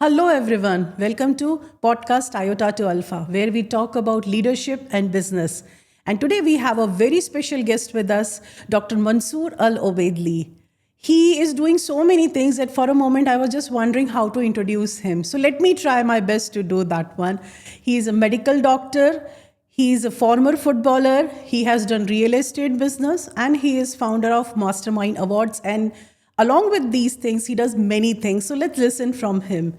Hello, everyone. Welcome to podcast Iota to Alpha, where we talk about leadership and business. And today we have a very special guest with us, Dr. Mansoor Al Obeidli. He is doing so many things that for a moment I was just wondering how to introduce him. So let me try my best to do that one. He is a medical doctor. He is a former footballer. He has done real estate business and he is founder of Mastermind Awards. And along with these things, he does many things. So let's listen from him.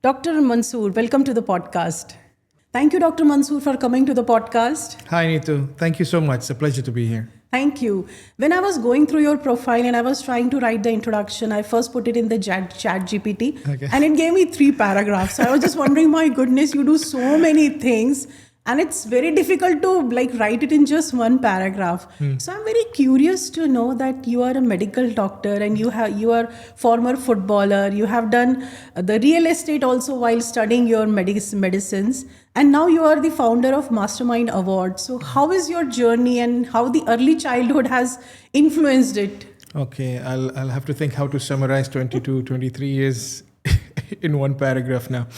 Dr. Mansoor, welcome to the podcast. Thank you, Dr. Mansoor, for coming to the podcast. Hi, Neetu. Thank you so much. It's a pleasure to be here. Thank you. When I was going through your profile and I was trying to write the introduction, I first put it in the chat GPT and it gave me 3 paragraphs. So I was just wondering, my goodness, you do so many things. And it's very difficult to write it in just 1 paragraph. So I'm very curious to know that you are a medical doctor and you are former footballer. You have done the real estate also while studying your medicines. And now you are the founder of Mastermind Awards. So how is your journey and how the early childhood has influenced it? Okay, I'll have to think how to summarize 22, 23 years in 1 paragraph now.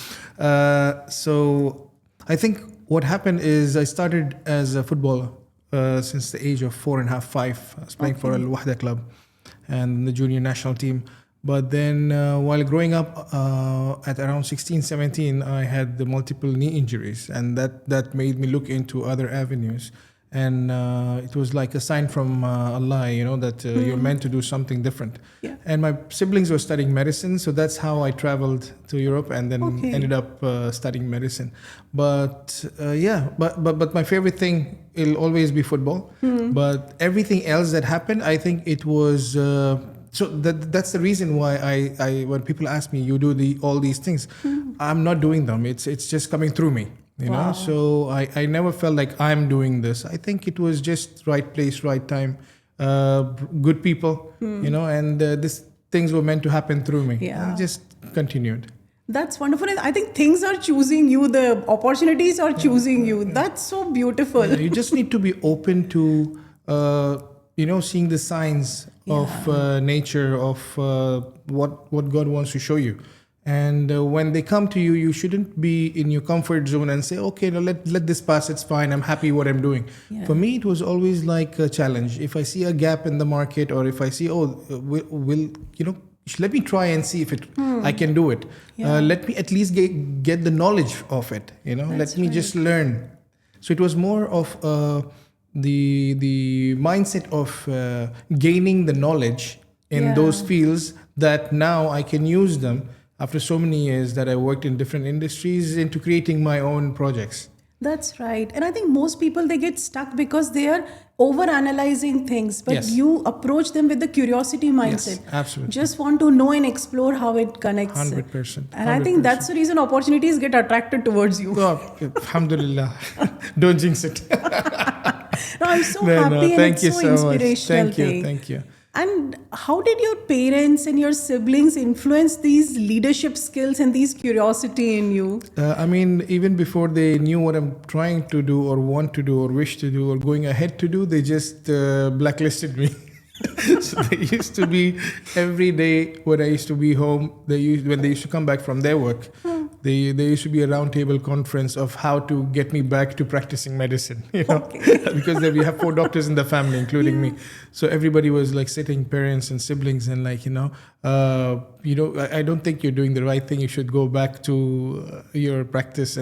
So I think what happened is I started as a footballer since the age of 4.5, 5. I was playing for Al Wahda club and the junior national team. But then while growing up at around 16, 17, I had the multiple knee injuries and that made me look into other avenues. And it was like a sign from Allah, that you're meant to do something different. Yeah. And my siblings were studying medicine, so that's how I traveled to Europe and then ended up studying medicine. But but my favorite thing will always be football. But everything else that happened, I think it was. So that's the reason why I when people ask me, you do all these things, I'm not doing them. It's just coming through me. You know, so I never felt like I'm doing this. I think it was just right place, right time, good people, and these things were meant to happen through me. Yeah. And just continued. That's wonderful. And I think things are choosing you. The opportunities are choosing you. That's so beautiful. You just need to be open to, seeing the signs of nature, of what God wants to show you. And when they come to you, you shouldn't be in your comfort zone and say, okay, no, let this pass. It's fine. I'm happy what I'm doing. Yeah. For me, it was always like a challenge. If I see a gap in the market or if I see, let me try and see if I can do it. Yeah. Let me at least get the knowledge of it. Let me just learn. So it was more of the mindset of gaining the knowledge in those fields that now I can use them after so many years that I worked in different industries into creating my own projects. That's right. And I think most people, they get stuck because they are over-analyzing things. But you approach them with the curiosity mindset. Yes, absolutely. Just want to know and explore how it connects. 100%. And I think that's the reason opportunities get attracted towards you. Oh, alhamdulillah. Don't jinx it. No, I'm so happy and it's so inspirational. Thank you. And how did your parents and your siblings influence these leadership skills and these curiosity in you? Even before they knew what I'm trying to do or want to do or wish to do or going ahead to do, they just blacklisted me. So they used to be every day when I used to be home, when they used to come back from their work, there used to be a roundtable conference of how to get me back to practicing medicine, because we have 4 doctors in the family, including me. So everybody was like sitting, parents and siblings, and I don't think you're doing the right thing. You should go back to your practice.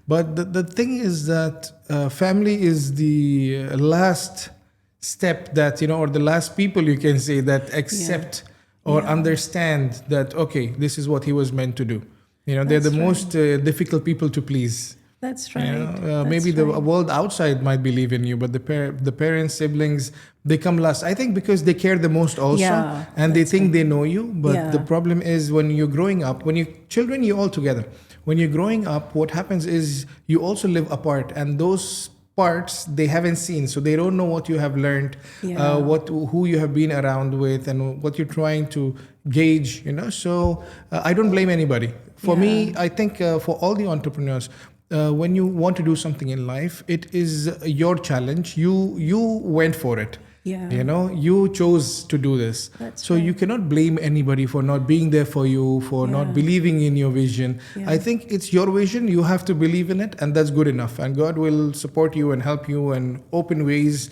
But the thing is that family is the last step that, or the last people you can say that accept or understand that, okay, this is what he was meant to do. They're the most difficult people to please. That's right. Maybe the world outside might believe in you, but the parents, siblings, they come last. I think because they care the most also, and they think they know you. But the problem is when you're growing up, children, you're all together. When you're growing up, what happens is you also live apart, and those parts they haven't seen, so they don't know what you have learned, who you have been around with, and what you're trying to gauge. So I don't blame anybody. For me, I think for all the entrepreneurs, when you want to do something in life, it is your challenge. You went for it. Yeah. You know, you chose to do this. That's so right. you cannot blame anybody for not being there for you, for not believing in your vision. Yeah. I think it's your vision. You have to believe in it, and that's good enough. And God will support you and help you and open ways.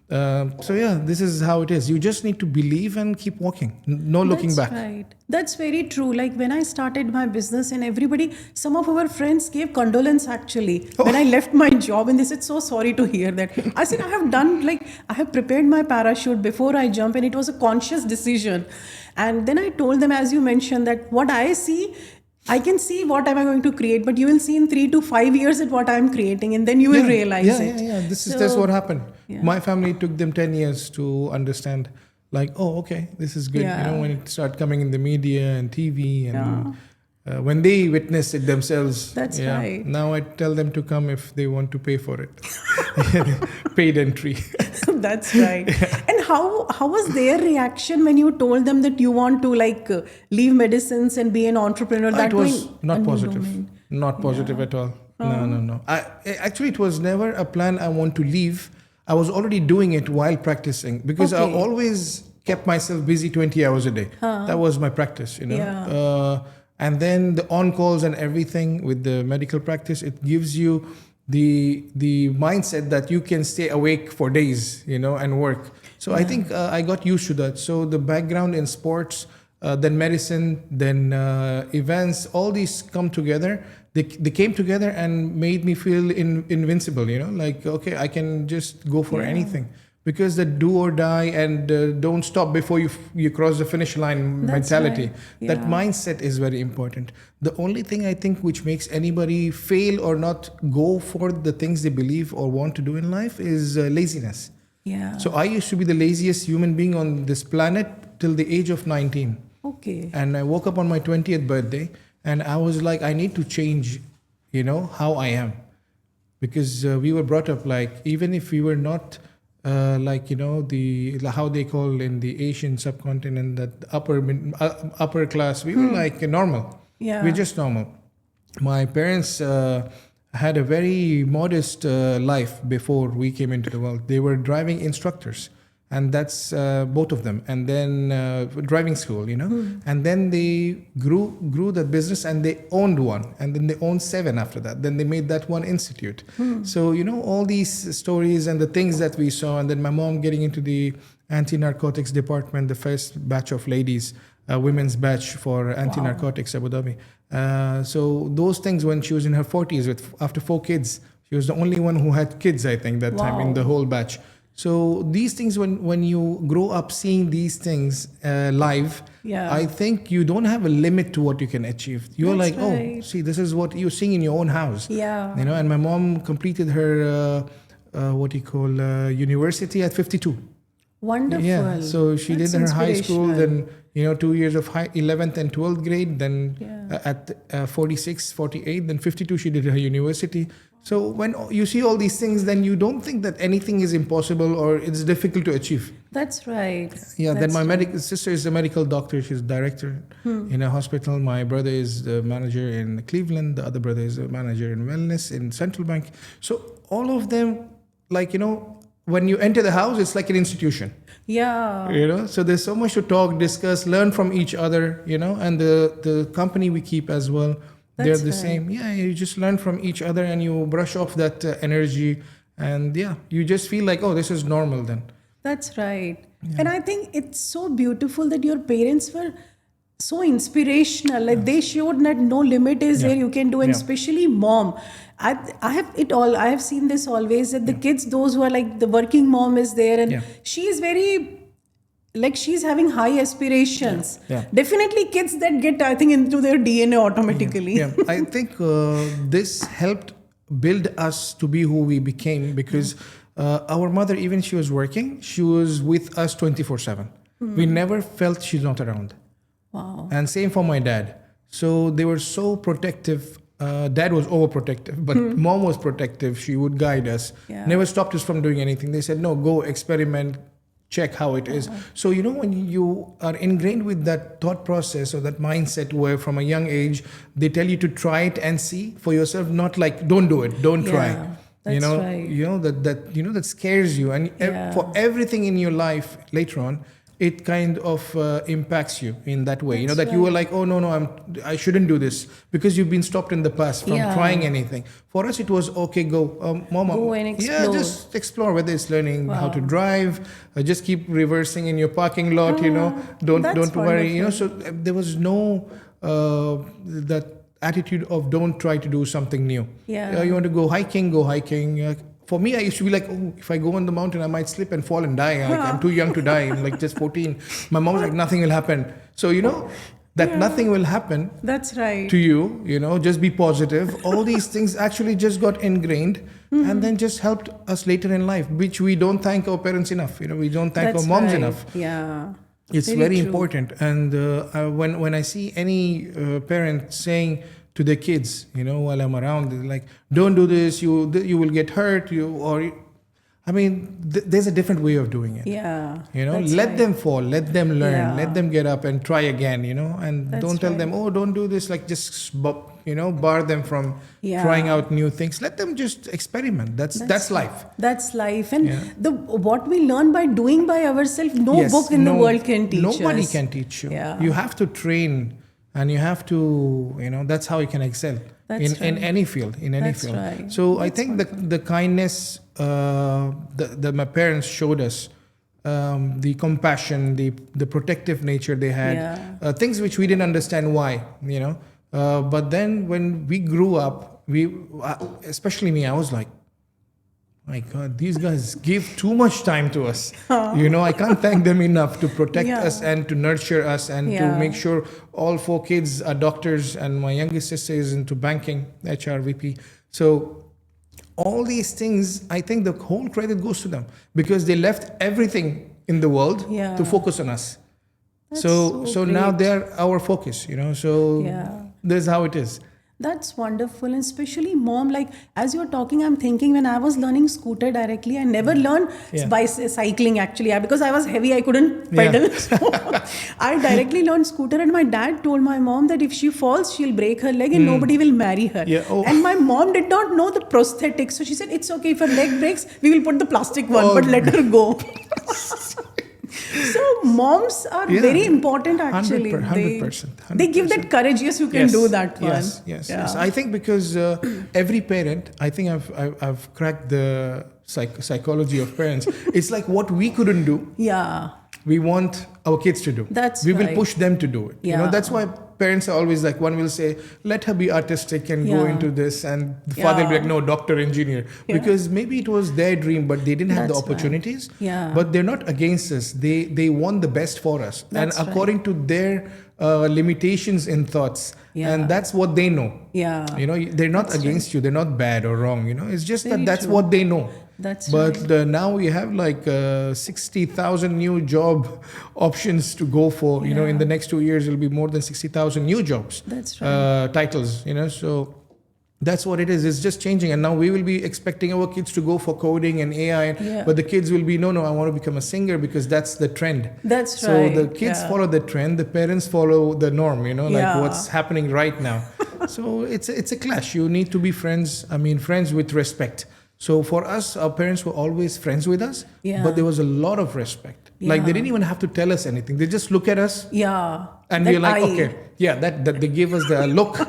So yeah, this is how it is. You just need to believe and keep walking. No looking That's back. right. That's very true. Like when I started my business and everybody, some of our friends gave condolence actually. When I left my job and they said, so sorry to hear that. I said, I have done, like, I have prepared my parachute before I jump and it was a conscious decision. And then I told them, as you mentioned, that what I see, I can see what am I going to create, but you will see in 3 to 5 years at what I'm creating, and then you will realize it. Yeah. That's what happened. Yeah. My family took them 10 years to understand, like, oh, okay, this is good. Yeah. You know, when it started coming in the media and TV, and when they witnessed it themselves. That's right. Now I tell them to come if they want to pay for it. Paid entry. That's right. And how was their reaction when you told them that you want to leave medicines and be an entrepreneur? That It was going not a new positive. domain. Not positive at all. No. Actually, it was never a plan I want to leave. I was already doing it while practicing because I Okay. always kept myself busy 20 hours a day. That was my practice, you know. Yeah. And then the on-calls and everything with the medical practice, it gives you the mindset that you can stay awake for days, you know, and work. So I think I got used to that. So the background in sports, then medicine, then events, all these come together. They came together and made me feel invincible, you know, like, okay, I can just go for anything. Because the do or die and don't stop before you cross the finish line That's mentality, right. that Yeah. mindset is very important. The only thing I think which makes anybody fail or not go for the things they believe or want to do in life is laziness. Yeah. So I used to be the laziest human being on this planet till the age of 19. Okay. And I woke up on my 20th birthday and I was like, I need to change, you know, how I am. Because we were brought up like, even if we were not like, you know, how they call in the Asian subcontinent that upper class, we were like normal. Yeah. We're just normal. My parents had a very modest life before we came into the world. They were driving instructors, and that's both of them. And then driving school, you know. And then they grew that business, and they owned one, and then they owned 7 after that. Then they made that one institute. So, you know, all these stories and the things that we saw, and then my mom getting into the anti-narcotics department, the first batch of ladies, women's batch for anti-narcotics, Abu Dhabi. So those things when she was in her 40s after 4 kids, she was the only one who had kids, I think, that time in the whole batch. So these things, when you grow up seeing these things live, I think you don't have a limit to what you can achieve. You're That's like, right. oh, see, this is what you're seeing in your own house. Yeah. You know, and my mom completed her university at 52. Wonderful. Yeah, so she That's did her high school, inspirational. then, you know, 2 years of 11th and 12th grade, then at 46, 48, then 52, she did her university. So when you see all these things, then you don't think that anything is impossible or it's difficult to achieve. That's right. Yeah, That's then my sister is a medical doctor. She's director in a hospital. My brother is the manager in Cleveland. The other brother is a manager in wellness in Central Bank. So all of them, like, you know, when you enter the house, it's like an institution. Yeah. You know, so there's so much to talk, discuss, learn from each other, you know, and the company we keep as well, they're That's the right. same. Yeah, you just learn from each other and you brush off that energy. And yeah, you just feel like, oh, this is normal then. That's right. And I think it's so beautiful that your parents were so inspirational. Like they showed that no limit is there, you can do, and especially mom. I have it all. I have seen this always that the kids, those who are like the working mom is there, and she is very, like, she's having high aspirations. Definitely kids that get, I think, into their DNA automatically. Yeah, I think this helped build us to be who we became because our mother, even she was working, she was with us 24/7. We never felt she's not around. Wow. And same for my dad. So they were so protective. Dad was overprotective, but mom was protective. She would guide us. Never stopped us from doing anything. They said, no, go experiment, check how it is. So, you know, when you are ingrained with that thought process or that mindset where from a young age, they tell you to try it and see for yourself, not like, don't do it, don't try. That's right. That scares you, and for everything in your life later on, it kind of impacts you in that way. That's You were like, oh no, I shouldn't do this, because you've been stopped in the past from trying anything. For us, it was okay, go, mom, go and explore. yeah, just explore, whether it's learning how to drive, just keep reversing in your parking lot. Don't worry. So there was no that attitude of don't try to do something new. You want to go hiking. For me, I used to be like, oh, if I go on the mountain, I might slip and fall and die. I'm too young to die. I'm like just 14. My mom's like, nothing will happen. So, that nothing will happen. That's right. To you, just be positive. All these things actually just got ingrained and then just helped us later in life, which we don't thank our parents enough. We don't thank our moms enough. Yeah. It's very important. And when I see any parent saying to their kids, while I'm around, they're like, don't do this, you will get hurt, there's a different way of doing it. Yeah. Let them fall, let them learn, let them get up and try again, and don't tell them, oh, don't do this, like just, bar them from trying out new things. Let them just experiment. That's life. That's life. And what we learn by doing by ourselves, no book in the world can teach us. Nobody can teach you. Yeah. You have to train. And you have to, that's how you can excel in any field, Right. So I think the kindness that my parents showed us, the compassion, the protective nature they had, things which we didn't understand why, but then when we grew up, especially me, I was like, my God, these guys give too much time to us. I can't thank them enough to protect us and to nurture us and to make sure all 4 kids are doctors, and my youngest sister is into banking, HR VP. So all these things, I think the whole credit goes to them, because they left everything in the world to focus on us. So now they're our focus, so that's how it is. That's wonderful. And especially mom, like as you're talking, I'm thinking when I was learning scooter directly, I never learned by cycling actually, because I was heavy, I couldn't pedal. So I directly learned scooter, and my dad told my mom that if she falls, she'll break her leg and nobody will marry her. And my mom did not know the prosthetics. So she said, it's okay, if her leg breaks, we will put the plastic one, but let her go. So moms are very important actually. 100%. They give that courage. Yes, you can do that one. Yes. I think because every parent, I think I've cracked the psychology of parents. It's like what we couldn't do. Yeah. We want our kids to do. We will push them to do it. That's why parents are always like, one will say, let her be artistic and go into this, and the father will be like, no, doctor, engineer, because maybe it was their dream, but they didn't have the opportunities. But they're not against us. They want the best for us, and according to their limitations in thoughts, and that's what they know. They're not against you. They're not bad or wrong. It's just that's what they know. But now we have like 60,000 new job options to go for. In the next 2 years, it'll be more than 60,000 new jobs. Titles. So that's what it is. It's just changing. And now we will be expecting our kids to go for coding and AI. But the kids will be, no, I want to become a singer because that's the trend. So the kids follow the trend. The parents follow the norm, like what's happening right now. So it's a clash. You need to be friends. Friends with respect. So for us, our parents were always friends with us, but there was a lot of respect. Like they didn't even have to tell us anything. They just look at us. And we're like, okay, that they gave us the look,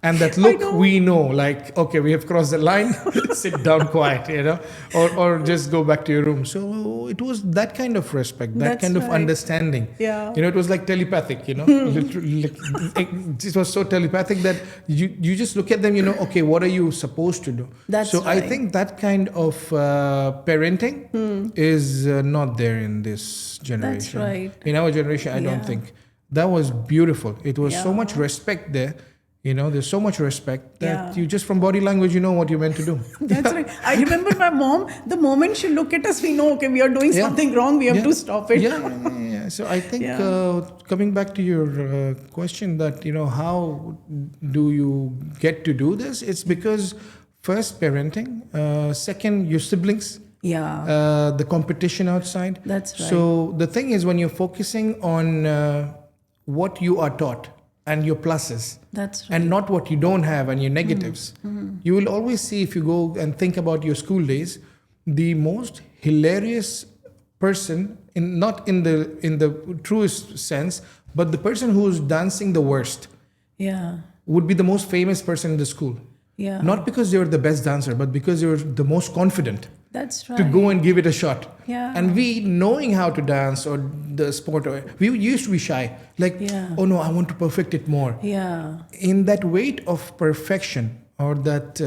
and that look we know, like, okay, we have crossed the line, sit down quiet, or just go back to your room. So it was that kind of respect, that kind of understanding. It was like telepathic, literally, it was so telepathic that you just look at them, okay, what are you supposed to do? I think that kind of parenting is not there in this generation. In our generation, I don't think. That was beautiful. It was so much respect there. There's so much respect that you just from body language, you know what you're meant to do. That's right. I remember my mom, the moment she look at us, we know, okay, we are doing something wrong. We have to stop it. So I think coming back to your question that, how do you get to do this? It's because first parenting, second your siblings. The competition outside. That's right. So the thing is, when you're focusing on what you are taught and your pluses. That's right. And not what you don't have and your negatives. You will always see, if you go and think about your school days, the most hilarious person, not in the truest sense, but the person who's dancing the worst would be the most famous person in the school. Yeah. Not because they were the best dancer, but because they were the most confident. That's right. To go and give it a shot. Yeah. And we, knowing how to dance or the sport, we used to be shy. Like, oh no, I want to perfect it more. Yeah. In that weight of perfection, or that,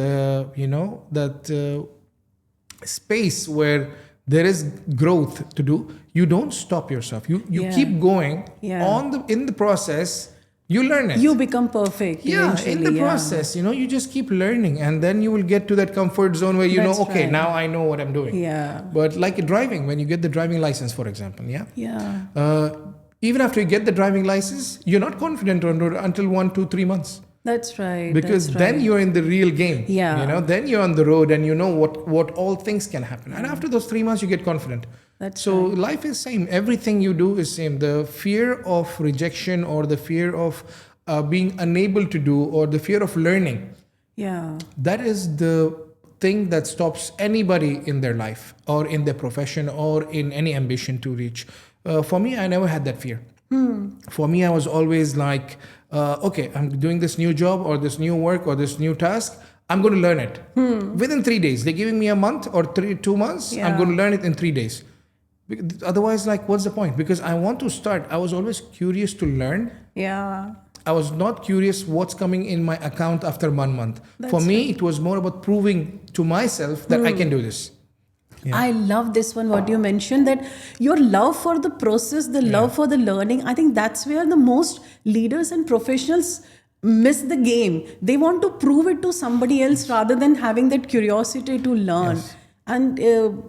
space where there is growth to do, you don't stop yourself. You keep going in the process. You learn it. You become perfect. Yeah, in the process, you just keep learning, and then you will get to that comfort zone where okay, now I know what I'm doing. Yeah. But like driving, when you get the driving license, for example, Yeah. Even after you get the driving license, you're not confident on road until 1, 2, 3 months. That's right. Because then you're in the real game. Yeah. Then you're on the road and you know what all things can happen. And after those 3 months, you get confident. So life is same. Everything you do is same. The fear of rejection, or the fear of being unable to do, or the fear of learning. Yeah. That is the thing that stops anybody in their life, or in their profession, or in any ambition to reach. For me, I never had that fear. For me, I was always like, okay, I'm doing this new job or this new work or this new task. I'm going to learn it within 3 days. They're giving me a month or 2 months. I'm going to learn it in 3 days. Otherwise, like, what's the point? Because I want to start. I was always curious to learn. Yeah. I was not curious what's coming in my account after 1 month. For me, it was more about proving to myself that I can do this. Yeah. I love this one, what you mentioned, that your love for the process, the love for the learning. I think that's where the most leaders and professionals miss the game. They want to prove it to somebody else rather than having that curiosity to learn. Yes. And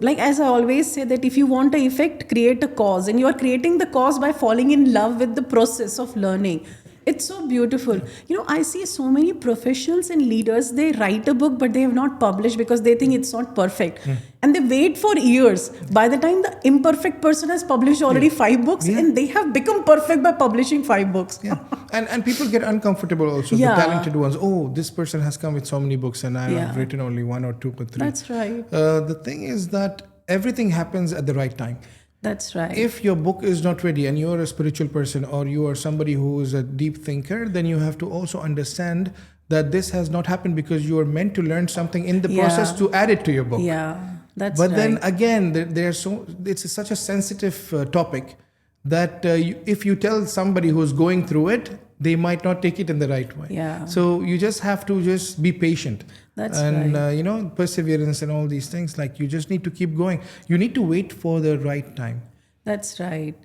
like, as I always say, that if you want an effect, create a cause. And you are creating the cause by falling in love with the process of learning. It's so beautiful. I see so many professionals and leaders, they write a book, but they have not published because they think it's not perfect. And they wait for years. By the time the imperfect person has published already 5 books, and they have become perfect by publishing 5 books. Yeah. And people get uncomfortable also. The talented ones. Oh, this person has come with so many books and I have written only 1 or 2 or 3. That's right. The thing is that everything happens at the right time. That's right. If your book is not ready and you're a spiritual person, or you are somebody who is a deep thinker, then you have to also understand that this has not happened because you are meant to learn something in the process to add it to your book. Yeah, that's but right. Then again, it's such a sensitive topic that if you tell somebody who's going through it, they might not take it in the right way. Yeah. So you just have to just be patient. That's and perseverance and all these things, like, you just need to keep going. You need to wait for the right time. That's right.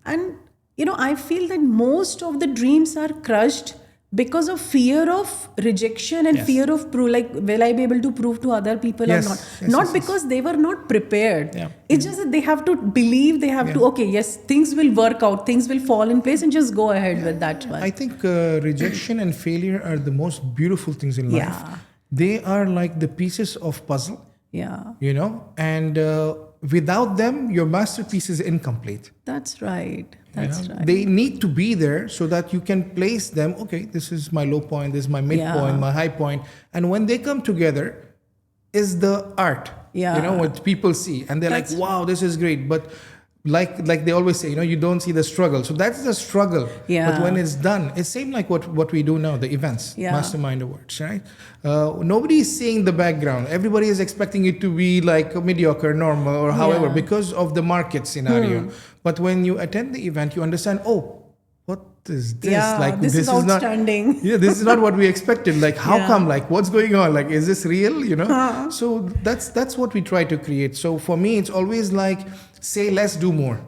And I feel that most of the dreams are crushed because of fear of rejection and fear of will I be able to prove to other people or not? Not because they were not prepared. Yeah. It's just that they have to believe, they have to, things will work out, things will fall in place, and just go ahead with that one. I think rejection and failure are the most beautiful things in life. Yeah. They are like the pieces of puzzle. Yeah. And without them, your masterpiece is incomplete. That's right. That's right. They need to be there so that you can place them. Okay, this is my low point, this is my midpoint, my high point. And when they come together is the art. What people see. And they're like, wow, this is great. But like they always say, you don't see the struggle. So that's the struggle. Yeah. But when it's done, it's same like what we do now, the events, Mastermind Awards, right? Nobody is seeing the background. Everybody is expecting it to be like a mediocre, normal, or however, because of the market scenario. But when you attend the event, you understand, what is this? Yeah, this is outstanding. Not, this is not what we expected. Like, how come? Like, what's going on? Like, is this real? So that's what we try to create. So for me, it's always like, say less, do more.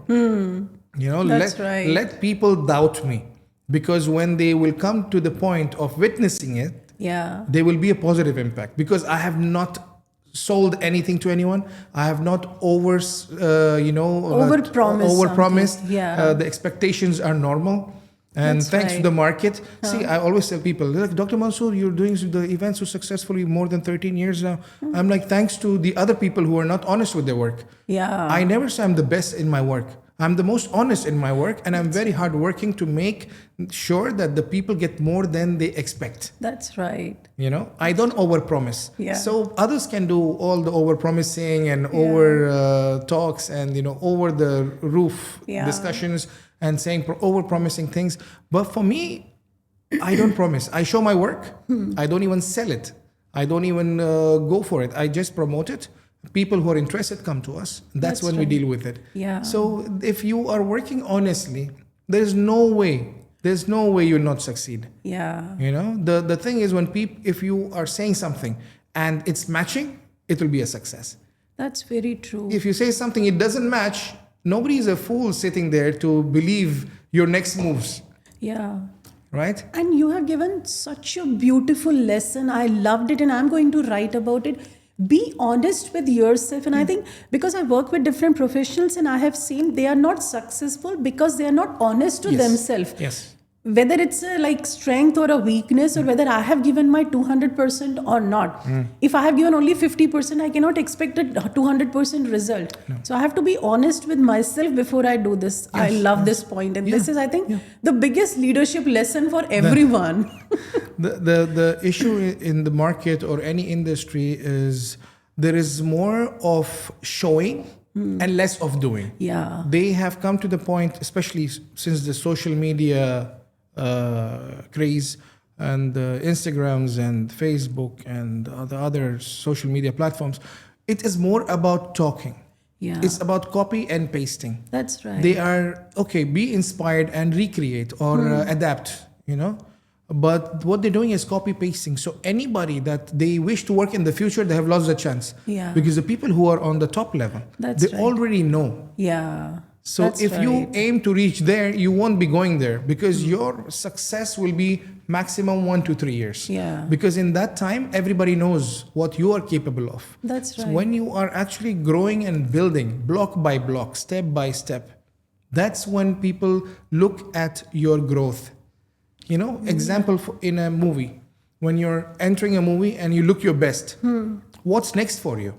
Let people doubt me, because when they will come to the point of witnessing it, there will be a positive impact, because I have not sold anything to anyone. I have not overpromised. The expectations are normal. And thanks to the market. See, I always tell people, like, Dr. Mansoor, you're doing the event so successfully more than 13 years now. I'm like, thanks to the other people who are not honest with their work. Yeah. I never say I'm the best in my work. I'm the most honest in my work, and I'm very hardworking to make sure that the people get more than they expect. That's right. I don't overpromise. Yeah. So others can do all the overpromising and over talks and over the roof discussions and saying overpromising things. But for me, I don't promise. I show my work. I don't even sell it. I don't even go for it. I just promote it. People who are interested come to us. That's when we deal with it. Yeah. So if you are working honestly, there's no way you'll not succeed. Yeah. The thing is if you are saying something and it's matching, it will be a success. That's very true. If you say something it doesn't match, nobody is a fool sitting there to believe your next moves. Yeah. Right? And you have given such a beautiful lesson. I loved it, and I'm going to write about it. Be honest with yourself. And I think because I work with different professionals, and I have seen they are not successful because they are not honest to themselves. Yes. Whether it's a strength or a weakness, or whether I have given my 200% or not. If I have given only 50%, I cannot expect a 200% result. No. So I have to be honest with myself before I do this. Yes, I love this point. And this is, I think, the biggest leadership lesson for everyone. The issue in the market or any industry is there is more of showing and less of doing. Yeah. They have come to the point, especially since the social media craze and Instagrams and Facebook and the other social media platforms, it is more about talking. Yeah. It's about copy and pasting. That's right. They are, be inspired and recreate or adapt, But what they're doing is copy pasting. So anybody that they wish to work in the future, they have lost the chance. Yeah. Because the people who are on the top level, they already know. Yeah. So if you aim to reach there, you won't be going there because your success will be maximum 1 to 3 years. Yeah. Because in that time, everybody knows what you are capable of. That's right. So when you are actually growing and building block by block, step by step, that's when people look at your growth. Example in a movie, when you're entering a movie and you look your best, what's next for you?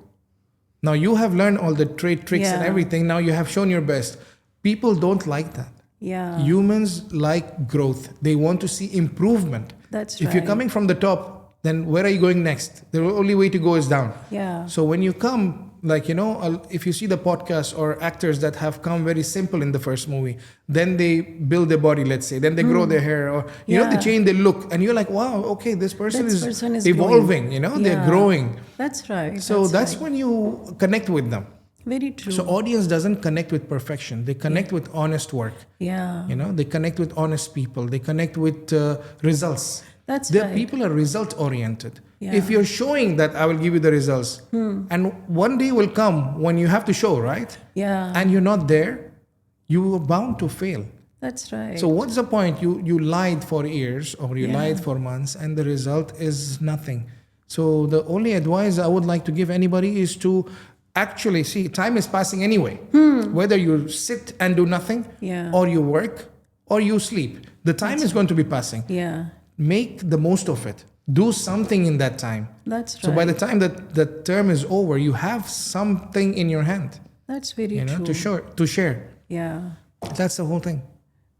Now you have learned all the tricks and everything. Now you have shown your best. People don't like that. Yeah. Humans like growth. They want to see improvement. That's right. If you're coming from the top, then where are you going next? The only way to go is down. Yeah. So when you come, if you see the podcasts or actors that have come very simple in the first movie, then they build their body, let's say, then they grow their hair, or they change their look, and you're like, wow, okay, this person is evolving, they're growing. That's right. So that's when you connect with them. Very true. So audience doesn't connect with perfection. They connect with honest work. Yeah. They connect with honest people. They connect with results. That's right. right. People are result oriented. Yeah. If you're showing that I will give you the results, and one day will come when you have to show, right? Yeah. And you're not there, you are bound to fail. That's right. So what's the point? You lied for years or you lied for months and the result is nothing. So the only advice I would like to give anybody is to actually see time is passing anyway. Whether you sit and do nothing or you work or you sleep, the time is going to be passing. Yeah. Make the most of it. Do something in that time. That's right. So by the time that the term is over, you have something in your hand. That's very true. To share. Yeah. That's the whole thing.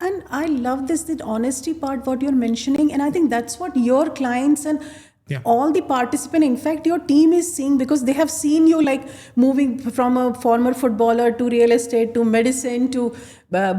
And I love that honesty part, what you're mentioning. And I think that's what your clients and all the participants, in fact, your team is seeing, because they have seen you moving from a former footballer to real estate to medicine to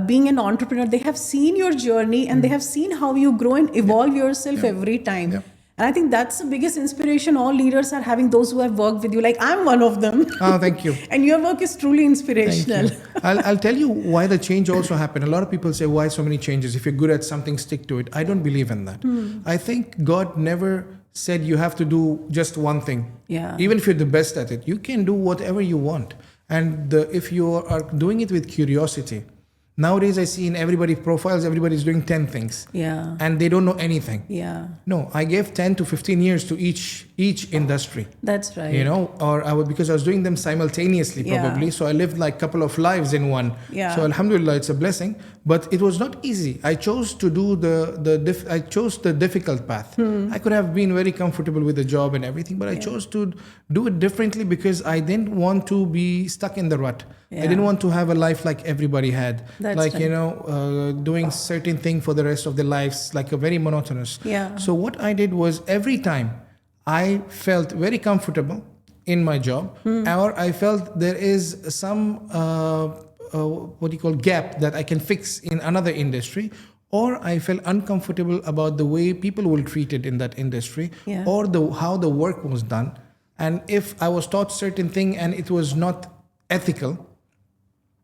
being an entrepreneur. They have seen your journey and they have seen how you grow and evolve yourself every time. Yeah. And I think that's the biggest inspiration all leaders are having, those who have worked with you. I'm one of them. Oh, thank you. And your work is truly inspirational. I'll tell you why the change also happened. A lot of people say, why so many changes? If you're good at something, stick to it. I don't believe in that. I think God never said you have to do just one thing. Yeah. Even if you're the best at it, you can do whatever you want. And if you are doing it with curiosity, nowadays I see in everybody's profiles, everybody's doing 10 things. Yeah. And they don't know anything. Yeah. No, I gave 10 to 15 years to each each industry. That's right. You know, or because I was doing them simultaneously probably. So I lived like a couple of lives in one. Yeah. So alhamdulillah, it's a blessing. But it was not easy. I chose to do I chose the difficult path. I could have been very comfortable with the job and everything, but I chose to do it differently because I didn't want to be stuck in the rut. I didn't want to have a life like everybody had. That's like, right. doing certain thing for the rest of their lives, like a very monotonous. Yeah. So what I did was every time I felt very comfortable in my job, or I felt there is some gap that I can fix in another industry, or I felt uncomfortable about the way people were treated in that industry, or how the work was done, and if I was taught certain thing and it was not ethical,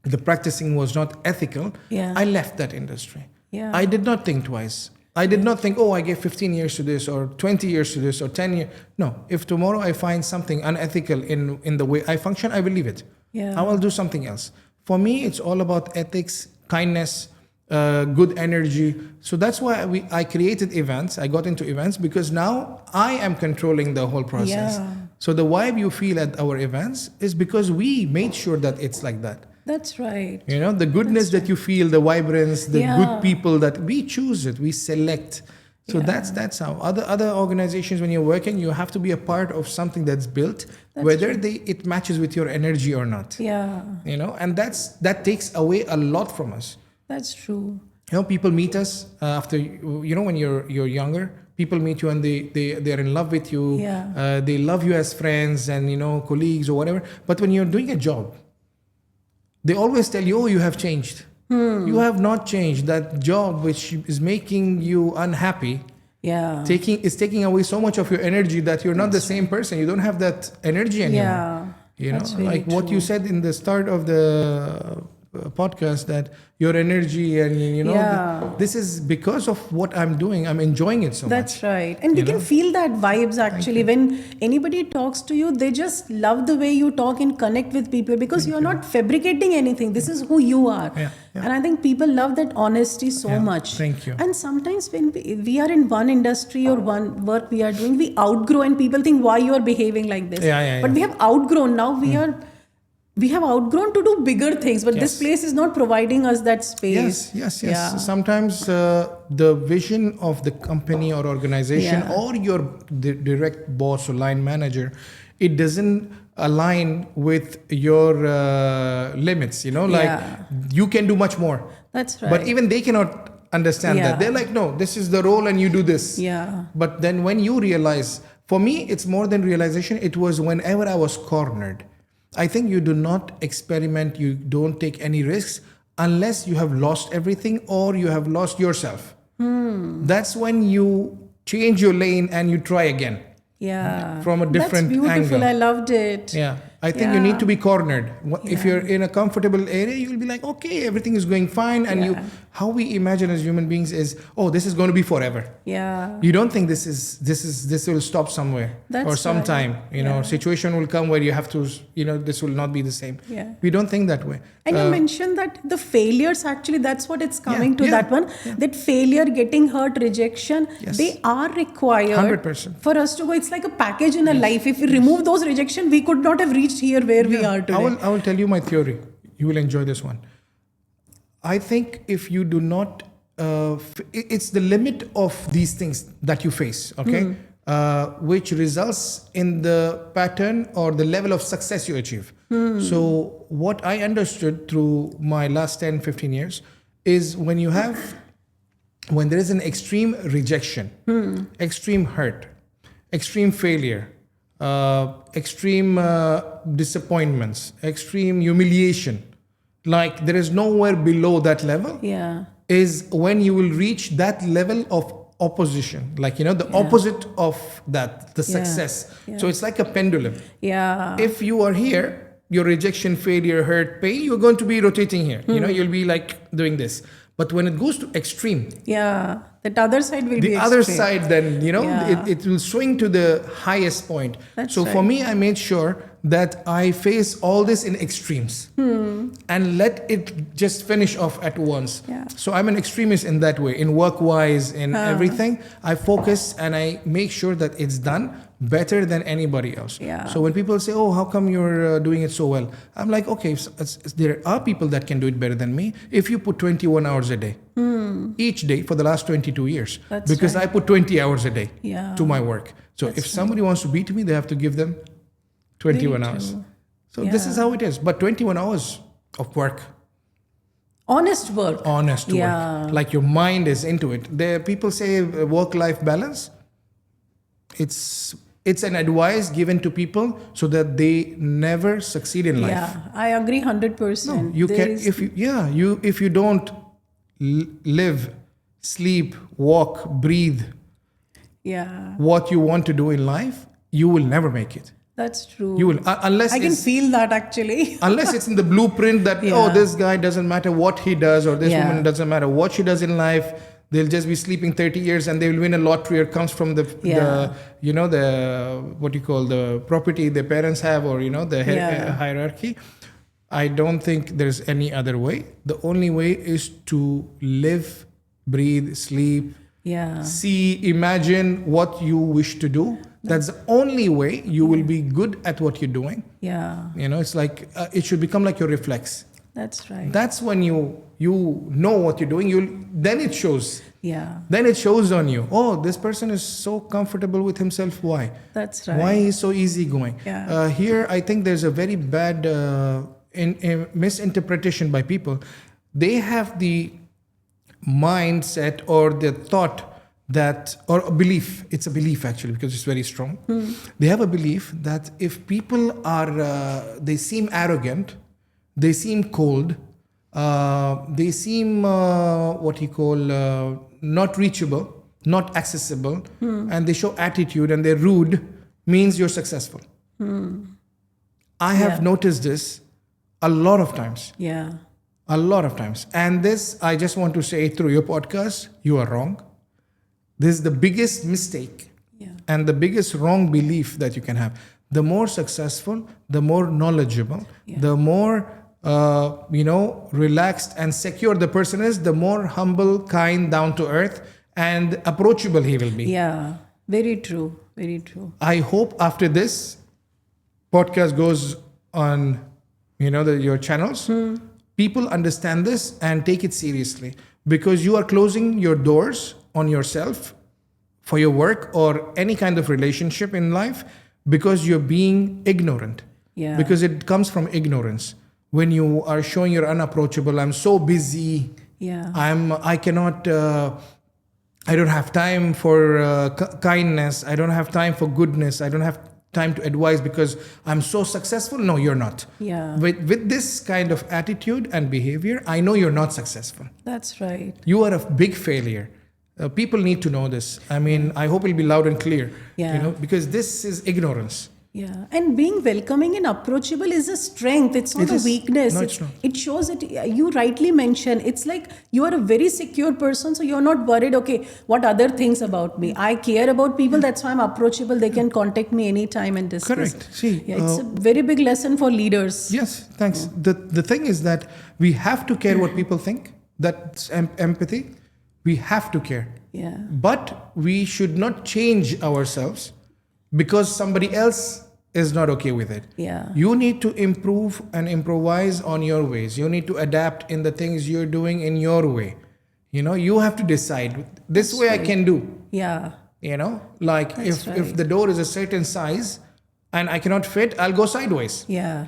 the practicing was not ethical, I left that industry. I did not think twice. I did not think, I gave 15 years to this or 20 years to this or 10 years. No, if tomorrow I find something unethical in the way I function, I will leave it. I will do something else. For me, it's all about ethics, kindness, good energy. So that's why I created events. I got into events because now I am controlling the whole process. So the vibe you feel at our events is because we made sure that it's like that. That's right. You know, the goodness that you feel, the vibrance, the good people that we choose it, we select. So that's how other organizations, when you're working, you have to be a part of something that's built, whether it matches with your energy or not. You know, and that takes away a lot from us. That's true. You know, people meet us after, when you're younger, people meet you and they're in love with you. They love you as friends and, colleagues or whatever. But when you're doing a job, they always tell you, you have changed. You have not changed. That job which is making you unhappy is taking away so much of your energy that you're not the same person. You don't have that energy anymore. You know, like what you said in the start of the podcast, that your energy and this is because of what I'm doing. I'm enjoying it so much. That's right. And we can feel that vibes actually. When anybody talks to you, they just love the way you talk and connect with people because you're not fabricating anything. This is who you are. And I think people love that honesty so much. Thank you. And sometimes when we are in one industry or one work we are doing, we outgrow and people think why you are behaving like this. But we have outgrown. Now we have outgrown to do bigger things, but this place is not providing us that space. Yes. Sometimes the vision of the company or organization or your direct boss or line manager, it doesn't align with your limits. You can do much more. That's right. But even they cannot understand that. They're like, no, this is the role and you do this. But then when you realize, for me, it's more than realization. It was whenever I was cornered. I think you do not experiment, you don't take any risks unless you have lost everything or you have lost yourself. That's when you change your lane and you try again. From a different angle. That's beautiful. I loved it. I think you need to be cornered. If you're in a comfortable area, you'll be like, okay, everything is going fine. And how we imagine as human beings is, this is going to be forever. You don't think this will stop somewhere or sometime. Situation will come where you have to, this will not be the same. We don't think that way. And you mentioned that the failures, actually, that's what it's coming to that one. That failure, getting hurt, rejection, they are required 100%. for us to go. It's like a package in a life. If we remove those rejection, we could not have reached here where we are today. I will tell you my theory. You will enjoy this one. I think if you do not, it's the limit of these things that you face, okay? Which results in the pattern or the level of success you achieve. So what I understood through my last 10, 15 years is when there is an extreme rejection, extreme hurt, extreme failure, extreme disappointments, extreme humiliation, like there is nowhere below that level, is when you will reach that level of opposition, like the opposite of that, the success. So it's like a pendulum. If you are here, your rejection, failure, hurt, pain, you're going to be rotating here. You'll be like doing this. But when it goes to extreme, That other side will be the other extreme. side, then Yeah. it will swing to the highest point. That's so for right. me, I made sure that I face all this in extremes and let it just finish off at once. Yeah. So I'm an extremist in that way, in work wise, in everything. I focus and I make sure that it's done better than anybody else. Yeah. So when people say, oh, how come you're doing it so well, I'm like, okay, there are people that can do it better than me. If you put 21 hours a day each day for the last 22 years, That's because right. I put 20 hours a day Yeah. to my work. So if somebody wants to beat me, they have to give them 21 Very hours. true. So this is Yeah. how it is. But 21 hours of work, Honest work. honest Yeah. work, like your mind is into it. There, people say work-life balance. It's an advice given to people so that they never succeed in life. Yeah, I agree 100%. You There can is- if you don't live, sleep, walk, breathe Yeah, what you want to do in life, you will never make it. that's true. You will unless I can it's, feel that actually. unless it's in the blueprint that Yeah. oh, this guy doesn't matter what he does, or this Yeah. woman doesn't matter what she does in life, they'll just be sleeping 30 years and they will win a lottery, or comes from the Yeah. the what you call the property their parents have, or the Yeah. hierarchy. I don't think there's any other way. The only way is to live, breathe, sleep, Yeah, see, imagine what you wish to do. That's the only way you will be good at what you're doing. yeah, It's like it should become like your reflex. that's right. That's when you know what you're doing. Then it shows. Yeah, Then it shows on you. Oh, this person is so comfortable with himself. Why? that's right. Why he's so easygoing? Yeah. Here, I think there's a very bad misinterpretation by people. They have the mindset or the thought that, or a belief, it's a belief actually because it's very strong. They have a belief that if people are, they seem arrogant, they seem cold, they seem what you call not reachable, not accessible, and they show attitude and they're rude, means you're successful. I have Yeah. noticed this a lot of times. Yeah, A lot of times. And this, I just want to say through your podcast, you are wrong. This is the biggest mistake yeah, and the biggest wrong belief that you can have. The more successful, the more knowledgeable, Yeah. the more, relaxed and secure the person is, the more humble, kind, down to earth, and approachable he will be. yeah. Very true. Very true. I hope after this podcast goes on, your channels, people understand this and take it seriously, because you are closing your doors on yourself for your work or any kind of relationship in life because you're being ignorant. Yeah. Because it comes from ignorance. When you are showing you're unapproachable, I'm so busy, Yeah. I cannot, I don't have time for kindness. I don't have time for goodness. I don't have time to advise because I'm so successful. No, you're not. Yeah. With this kind of attitude and behavior, I know you're not successful. That's right. You are a big failure. People need to know this. I mean, I hope it'll be loud and clear. Yeah. Because this is ignorance. Yeah, and being welcoming and approachable is a strength. It's not It a is. weakness. No, it's not. It shows it. You rightly mentioned. It's like you are a very secure person, so you're not worried. Okay, what other things about me? I care about people. That's why I'm approachable. They can contact me anytime and discuss. Correct. See, Yeah, it's a very big lesson for leaders. Yes, thanks. The thing is that we have to care what people think. That's empathy. We have to care. Yeah. But we should not change ourselves because somebody else is not okay with it. Yeah. You need to improve and improvise on your ways. You need to adapt in the things you're doing in your way. You have to decide, this way I can do. Yeah. Like That's if right. the door is a certain size and I cannot fit, I'll go sideways. Yeah.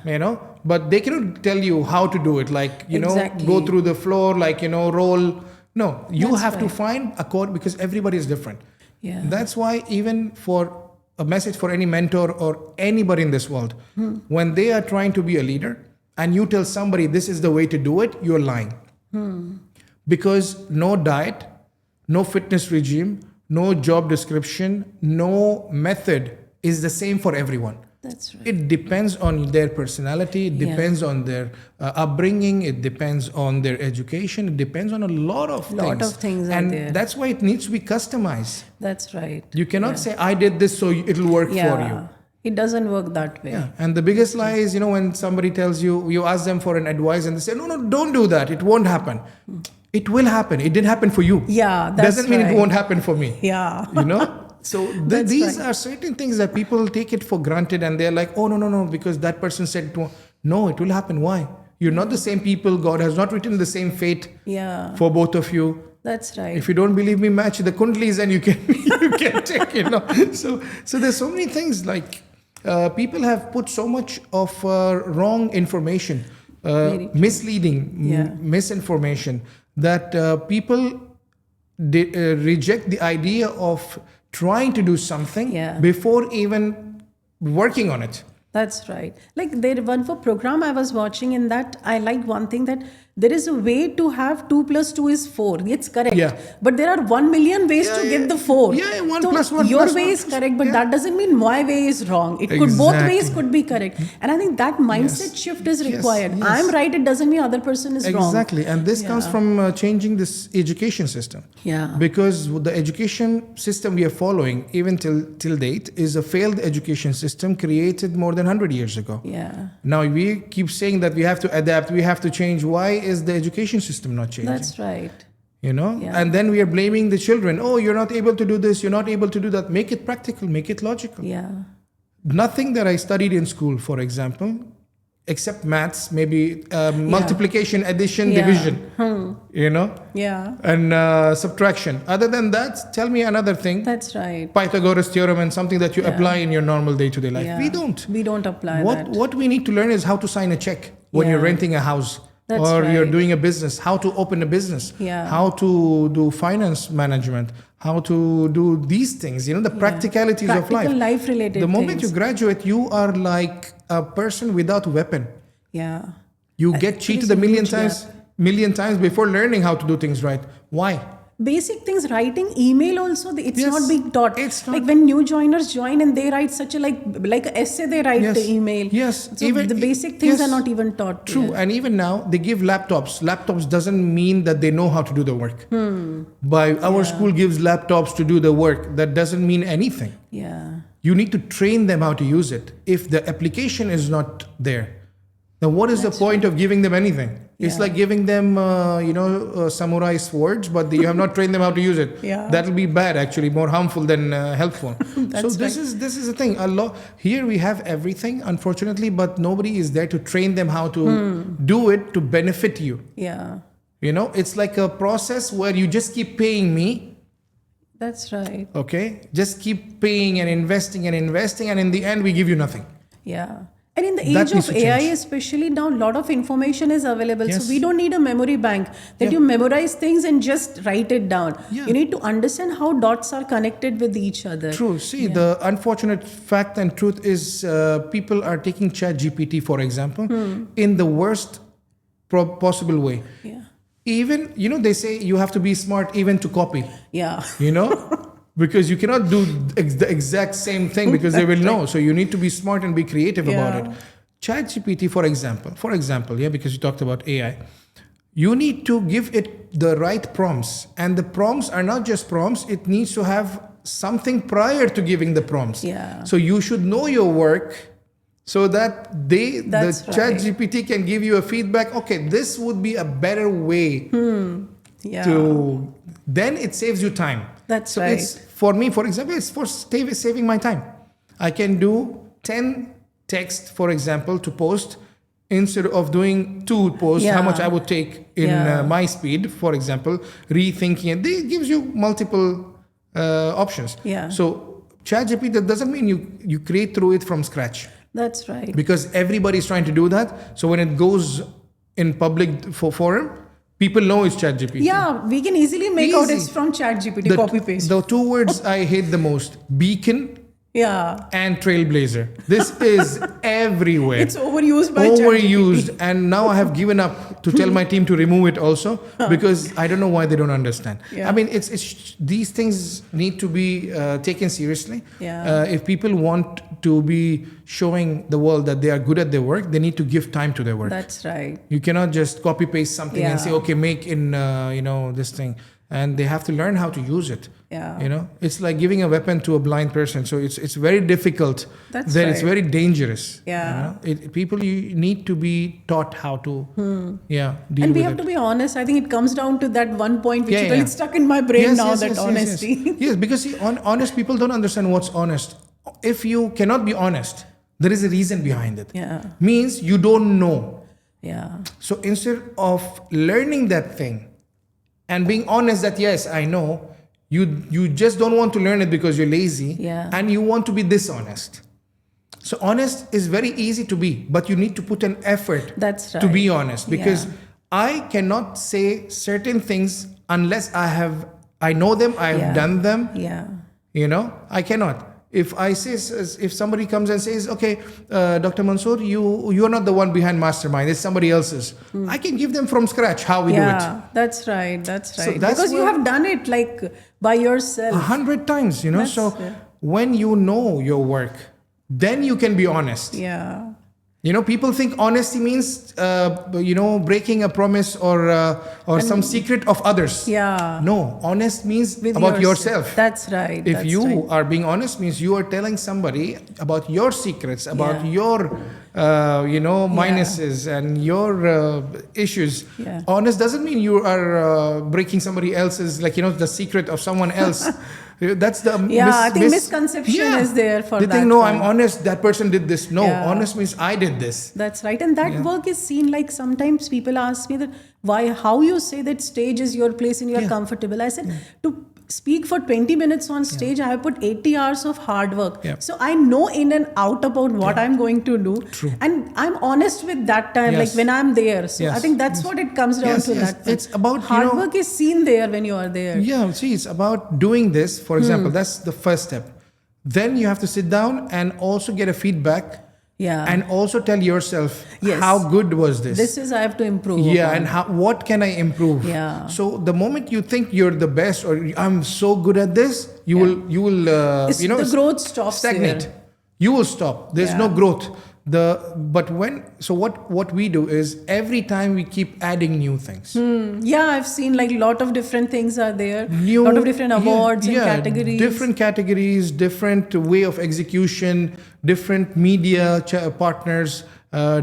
But they cannot tell you how to do it, like Exactly. go through the floor, like roll. No, you That's have to right. find a code because everybody is different. Yeah. That's why even for a message for any mentor or anybody in this world, when they are trying to be a leader and you tell somebody this is the way to do it, you're lying. Because no diet, no fitness regime, no job description, no method is the same for everyone. That's right. It depends on their personality. It depends on their upbringing. It depends on their education. It depends on a lot of things. And that's why it needs to be customized. That's right. You cannot say, I did this, so it'll work for you. It doesn't work that way. Yeah. And the biggest lie is, when somebody tells you, you ask them for an advice and they say, no, don't do that. It won't happen. It will happen. It didn't happen for you. Yeah, that's Doesn't mean it won't happen for me. Yeah. So these are certain things that people take it for granted, and they're like, oh, no, because that person said it won't. No, it will happen. Why? You're not the same people. God has not written the same fate for both of you. That's right. If you don't believe me, match the kundlis and you can check, So there's so many things like people have put so much of wrong information, misleading, misinformation, that people reject the idea of trying to do something before even working on it. That's right. Like there one for program I was watching, in that I like one thing, that there is a way to have 2 + 2 is 4. It's correct. Yeah. But there are 1 million ways to get the 4. Yeah, 1 so plus 1 your plus way 1 is correct, but that doesn't mean my way is wrong. It could both ways could be correct. And I think that mindset shift is required. Yes. I'm right, it doesn't mean other person is wrong. Exactly. And this comes from changing this education system. Yeah. Because the education system we are following, even till date, is a failed education system created more than 100 years ago. Yeah. Now we keep saying that we have to adapt, we have to change. Why is the education system not changing? That's right. And then we are blaming the children. Oh, you're not able to do this, you're not able to do that. Make it practical, make it logical. Yeah. Nothing that I studied in school, for example, except maths, maybe multiplication, addition, division, and subtraction. Other than that, tell me another thing. That's right. Pythagoras theorem and something that you apply in your normal day-to-day life. Yeah. We don't apply that. What we need to learn is how to sign a check when you're renting a house. That's you're doing a business, how to open a business, how to do finance management, how to do these things, the practicalities of life. Life-related The moment you graduate, you are like a person without a weapon. Yeah. You get cheated a million times before learning how to do things right. Why? Basic things, writing email also, it's not being taught. It's not. Like when new joiners join and they write such a like an essay, they write the email. Yes. So even the basic things are not even taught. True. And even now they give laptops. Laptops doesn't mean that they know how to do the work. By our school gives laptops to do the work. That doesn't mean anything. Yeah. You need to train them how to use it. If the application is not there, then what is the point of giving them anything? It's like giving them, samurai swords, but you have not trained them how to use it. Yeah. That'll be bad, actually, more harmful than helpful. So this is the thing. Here we have everything, unfortunately, but nobody is there to train them how to do it to benefit you. Yeah. It's like a process where you just keep paying me. That's right. Okay? Just keep paying and investing, and in the end, we give you nothing. Yeah. And in the age of AI, especially now, a lot of information is available. Yes. So we don't need a memory bank that you memorize things and just write it down. Yeah. You need to understand how dots are connected with each other. True. See, the unfortunate fact and truth is people are taking ChatGPT, for example, in the worst possible way. Yeah. Even, they say you have to be smart even to copy. Yeah. Because you cannot do the exact same thing because they will know. So you need to be smart and be creative about it. ChatGPT, for example, because you talked about AI, you need to give it the right prompts. And the prompts are not just prompts. It needs to have something prior to giving the prompts. Yeah. So you should know your work so that the ChatGPT can give you a feedback. Okay, this would be a better way to... Then it saves you time. That's so right. It's for me, for example, it's for saving my time. I can do 10 texts, for example, to post instead of doing 2 posts, how much I would take in my speed, for example, rethinking. It gives you multiple options. Yeah. So ChatGPT, that doesn't mean you create through it from scratch. That's right. Because everybody's trying to do that. So when it goes in public forum, people know it's ChatGPT. Yeah, we can easily make out it's from ChatGPT, copy paste. The 2 words I hate the most: beacon Yeah. and trailblazer. This is everywhere. It's overused by Overused. And now I have given up to tell my team to remove it also because I don't know why they don't understand. Yeah. I mean, it's these things need to be taken seriously. Yeah. If people want to be showing the world that they are good at their work, they need to give time to their work. That's right. You cannot just copy paste something and say, okay, make in this thing, and they have to learn how to use it. Yeah. It's like giving a weapon to a blind person, so it's very difficult. That's then right. it's very dangerous. Yeah. People, you need to be taught how to deal And we with have it. to be honest. I think it comes down to that one point which Yeah, really yeah. stuck in my brain Yes, now, yes, that yes, yes, honesty. yes. Yes, because see, honest people don't understand what's honest. If you cannot be honest, there is a reason behind it. Yeah. Means you don't know. Yeah. So instead of learning that thing and being honest that yes, I know, you just don't want to learn it because you're lazy, Yeah. and you want to be dishonest. So honest is very easy to be, but you need to put an effort That's right. to be honest, because Yeah. I cannot say certain things unless I know them, I have Yeah. done them. Yeah. I cannot. If I say, if somebody comes and says, okay, Dr. Mansoor, you are not the one behind Mastermind, it's somebody else's. I can give them from scratch how we do it. Yeah, that's right. That's right. that's because you where- have done it like by yourself. 100 times, That's- So yeah. when you know your work, then you can be honest. Yeah. People think honesty means, breaking a promise or some secret of others. Yeah. No, honest means With about yourself. That's right. If that's you right. are being honest, means you are telling somebody about your secrets, about Yeah. your, minuses and your issues. Yeah. Honest doesn't mean you are breaking somebody else's, the secret of someone else. That's the I think misconception is there for they that think, no, one. I'm honest, that person did this. No, Yeah. honest means I did this. That's right. And that work is seen, like sometimes people ask me that how you say that stage is your place and you're comfortable. I said, to speak for 20 minutes on stage, I have put 80 hours of hard work. Yeah. So I know in and out about what I'm going to do. True. And I'm honest with that time, Yes. like when I'm there. So I Yes. think that's what it comes down Yes, to. yes. That It's about, hard work is seen there when you are there. Yeah, see, it's about doing this. For example, that's the first step. Then you have to sit down and also get a feedback. Yeah. And also tell yourself, Yes. how good was this? This is I have to improve. Yeah, upon. and what can I improve? Yeah. So the moment you think you're the best or I'm so good at this, you will the growth stops stagnate. there. You will stop. There's no Yeah. growth. What we do is every time we keep adding new things. Yeah, I've seen like a lot of different things are there. New, lot of different awards and yeah, categories. Different categories, different way of execution, different media partners,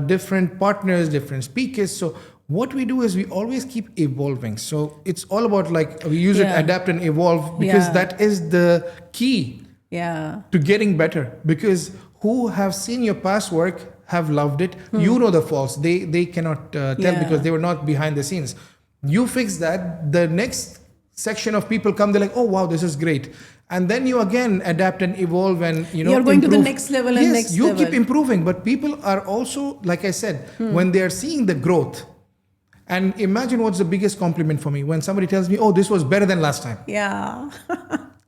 different speakers. So what we do is we always keep evolving. So it's all about we use it, adapt and evolve, because Yeah. that is the key Yeah. to getting better. Because who have seen your past work have loved it. You know the faults. They cannot tell because they were not behind the scenes. You fix that, the next section of people come, they're like, oh wow, this is great. And then you again adapt and evolve and You're going to the improve. next level and Yes, next you level. keep improving, but people are also, like I said, when they are seeing the growth. And imagine what's the biggest compliment for me when somebody tells me, oh, this was better than last time. Yeah.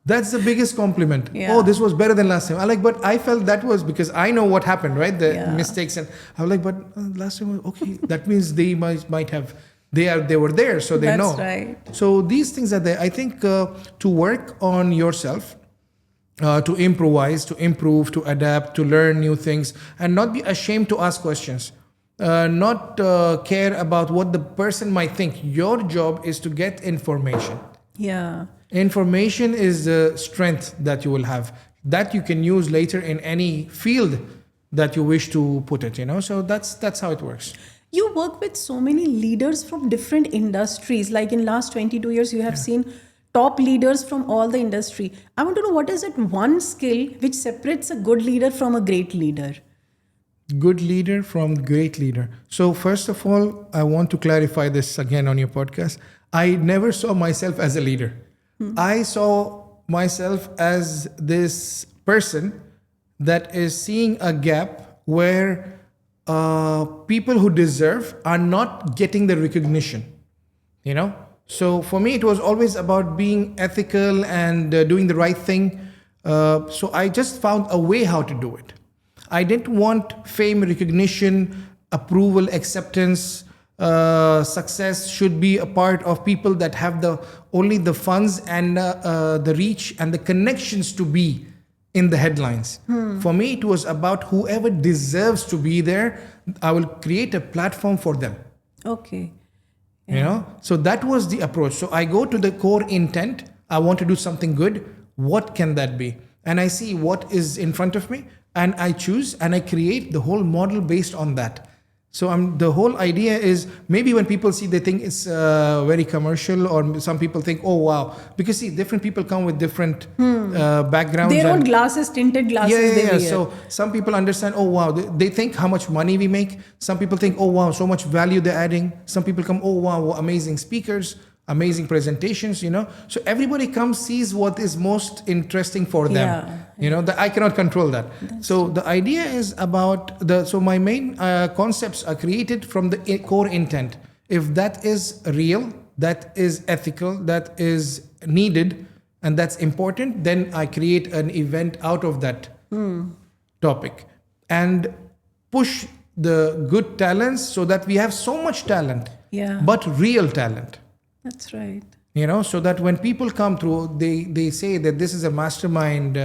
That's the biggest compliment. Yeah. Oh, this was better than last time. But I felt that was because I know what happened, right? The mistakes. And I was like, but last time was okay. That means they might have, they were there, so they know. That's right. So these things are there. I think to work on yourself, to improvise, to improve, to adapt, to learn new things, and not be ashamed to ask questions. Not care about what the person might think. Your job is to get information. Yeah. Information is the strength that you will have, that you can use later in any field that you wish to put it, So that's how it works. You work with so many leaders from different industries. Like in last 22 years, you have seen top leaders from all the industry. I want to know, what is that one skill which separates a good leader from a great leader? Good leader from great leader. So first of all, I want to clarify this again on your podcast. I never saw myself as a leader. I saw myself as this person that is seeing a gap where people who deserve are not getting the recognition, So for me, it was always about being ethical and doing the right thing. So I just found a way how to do it. I didn't want fame, recognition, approval, acceptance, success should be a part of people that have only the funds and the reach and the connections to be in the headlines. For me, it was about whoever deserves to be there. I will create a platform for them. Okay. So that was the approach. So I go to the core intent. I want to do something good. What can that be? And I see what is in front of me, and I choose and I create the whole model based on that. So the whole idea is, maybe when people see, they think it's very commercial, or some people think, oh wow, because see, different people come with different backgrounds. Their own glasses, tinted glasses. Yeah. So some people understand, oh wow, they think how much money we make. Some people think, oh wow, so much value they're adding. Some people come, oh wow, amazing speakers, amazing presentations, So everybody comes, sees what is most interesting for them. That I cannot control that. So the idea is about so my main concepts are created from the core intent. If that is real, that is ethical, that is needed, and that's important, then I create an event out of that topic and push the good talents, so that we have so much talent, but real talent. That's right. So that when people come through, they say that this is a mastermind,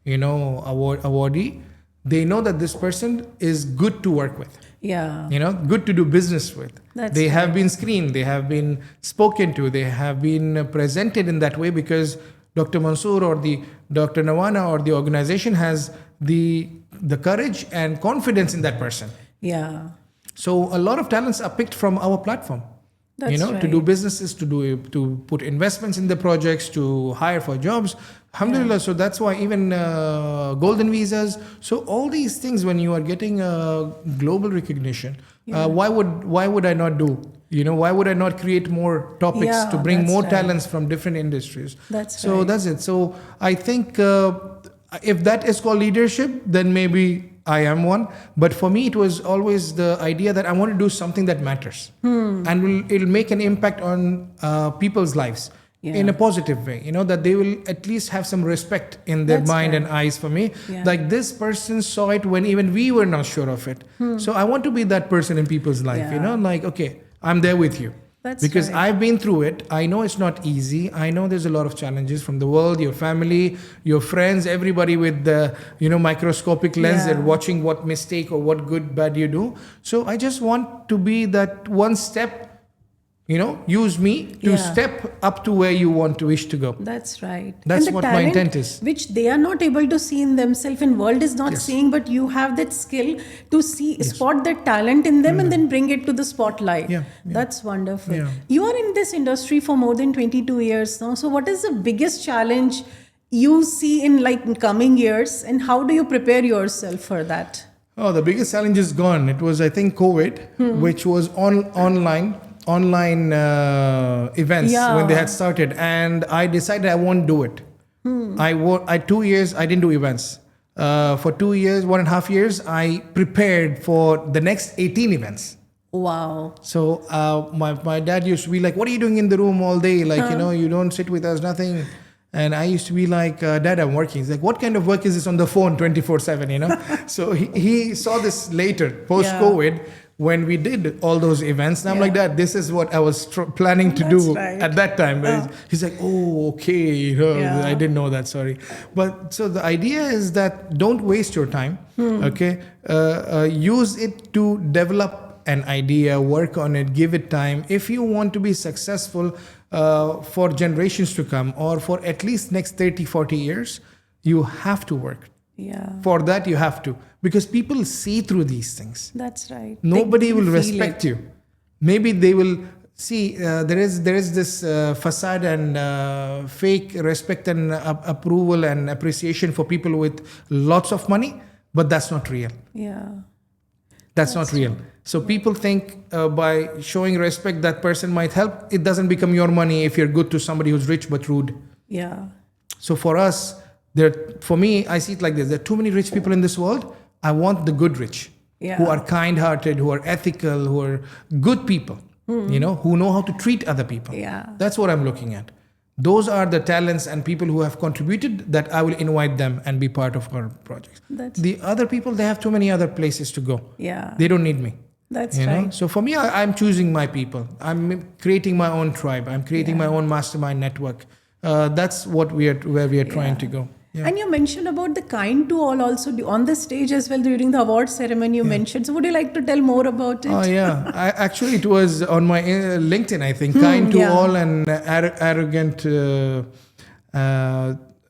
awardee. They know that this person is good to work with. Good to do business with. They have been screened, they have been spoken to, they have been presented in that way, because Dr. Mansoor or the Dr. Nawana or the organization has the courage and confidence in that person. So a lot of talents are picked from our platform. To do businesses, to put investments in the projects, to hire for jobs. Alhamdulillah. So that's why even golden visas. So all these things, when you are getting global recognition, why would I not do? Why would I not create more topics to bring more talents from different industries? That's it. So I think if that is called leadership, then maybe I am one. But for me, it was always the idea that I want to do something that matters and it'll make an impact on people's lives in a positive way, that they will at least have some respect in their mind and eyes for me. Like, this person saw it when even we were not sure of it. So I want to be that person in people's life, like, okay, I'm there with you. Because I've been through it. I know it's not easy. I know there's a lot of challenges from the world, your family, your friends, everybody with the, microscopic lens. They're watching what mistake or what good, bad you do. So I just want to be that one step, use me to step up to where you wish to go. That's right. That's what my intent is. Which they are not able to see in themselves, and world is not seeing, but you have that skill to spot that talent in them and then bring it to the spotlight. That's wonderful. You are in this industry for more than 22 years now. So what is the biggest challenge you see in coming years, and how do you prepare yourself for that? Oh, the biggest challenge is gone. It was, I think, COVID, which was online events when they had started, and I decided I won't do it. I 2 years I didn't do events. For 2 years, 1.5 years, I prepared for the next 18 events. Wow. So my dad used to be like, what are you doing in the room all day? Like, you don't sit with us, nothing. And I used to be like, Dad, I'm working. He's like, what kind of work is this on the phone 24/7, So he saw this later, post-COVID, when we did all those events. And I'm like, Dad, this is what I was planning to do at that time. But he's like, oh, okay. I didn't know that, sorry. But so the idea is that don't waste your time, okay? Use it to develop an idea, work on it, give it time. If you want to be successful for generations to come, or for at least next 30, 40 years, you have to work. For that, you have to. Because people see through these things. That's right. Nobody will respect you. Maybe they will see there is this facade and fake respect and approval and appreciation for people with lots of money, but that's not real. That's not real. So people think by showing respect, that person might help. It doesn't become your money if you're good to somebody who's rich but rude. So for us, for me, I see it like this. There are too many rich people in this world. I want the good rich, who are kind-hearted, who are ethical, who are good people, who know how to treat other people. That's what I'm looking at. Those are the talents and people who have contributed that I will invite them and be part of our projects. The other people, they have too many other places to go. Yeah. They don't need me. That's you know? right. So for me, I'm choosing my people. I'm creating my own tribe. I'm creating my own mastermind network. That's where we are trying to go. Yeah. And you mentioned about the kind to all also on the stage as well during the award ceremony you mentioned. So would you like to tell more about it? Oh yeah, actually it was on my LinkedIn, I think. Kind to all and arrogant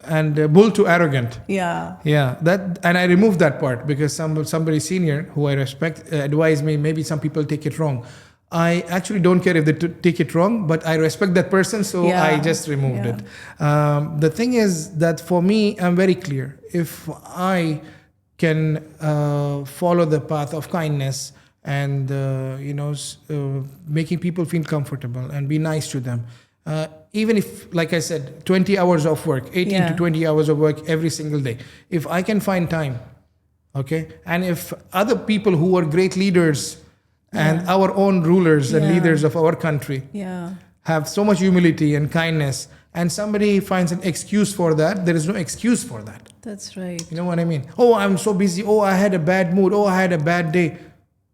and bull to arrogant. Yeah. Yeah, and I removed that part because somebody senior who I respect advised me, maybe some people take it wrong. I actually don't care if they take it wrong, but I respect that person, so I just removed it. The thing is that for me, I'm very clear. If I can follow the path of kindness and making people feel comfortable and be nice to them, even if, like I said, 20 hours of work, 18 to 20 hours of work every single day, if I can find time, okay, and if other people who are great leaders and our own rulers and leaders of our country have so much humility and kindness, and somebody finds an excuse for that, there is no excuse for that. That's right. You know what I mean? Oh, I'm so busy. Oh, I had a bad mood. Oh, I had a bad day.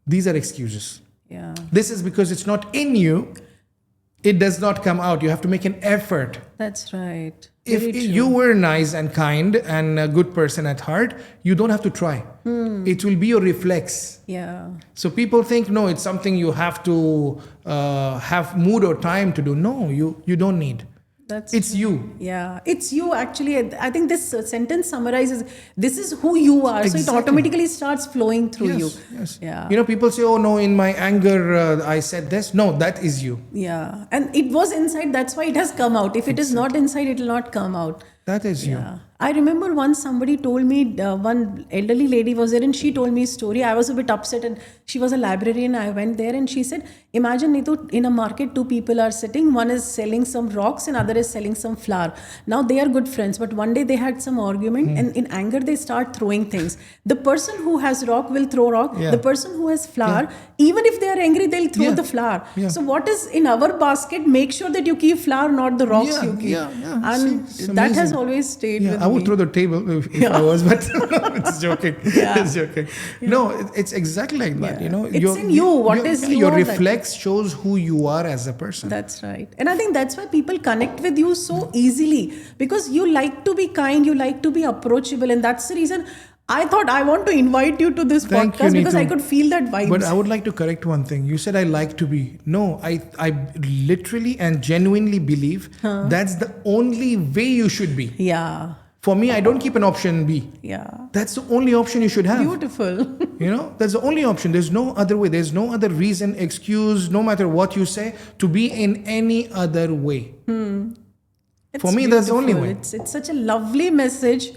These are excuses. Yeah. This is because it's not in you. It does not come out. You have to make an effort. That's right. If you were nice and kind and a good person at heart, you don't have to try. It will be your reflex. Yeah. So people think, no, it's something you have to have mood or time to do. No, you don't need. It's you. Yeah, it's you actually. I think this sentence summarizes, this is who you are. Exactly. So it automatically starts flowing through you. Yes. Yeah. You know, people say, oh no, in my anger, I said this. No, that is you. Yeah. And it was inside, that's why it has come out. If it is not inside, it will not come out. That is you. I remember once somebody told me, one elderly lady was there and she told me a story. I was a bit upset and she was a librarian. I went there and she said, imagine Neetu, in a market, two people are sitting. One is selling some rocks and other is selling some flour. Now they are good friends, but one day they had some argument and in anger they start throwing things. The person who has rock will throw rock. The person who has flour, even if they are angry, they'll throw the flour. So what is in our basket, make sure that you keep flour, not the rocks you keep. And that has always stayed with me. I would throw the table if I was, but it's joking. It's joking. No, it's exactly like that. You know, it's in you. What is your reflex shows who you are as a person. That's right. And I think that's why people connect with you so easily, because you like to be kind, you like to be approachable, and that's the reason I thought I want to invite you to this podcast because I could feel that vibe. But I would like to correct one thing. You said I like to be. No, I literally and genuinely believe that's the only way you should be. Yeah. For me, I don't keep an option B. Yeah. That's the only option you should have. Beautiful. You know, that's the only option. There's no other way. There's no other reason, excuse, no matter what you say, to be in any other way. For me, that's the only way. It's such a lovely message.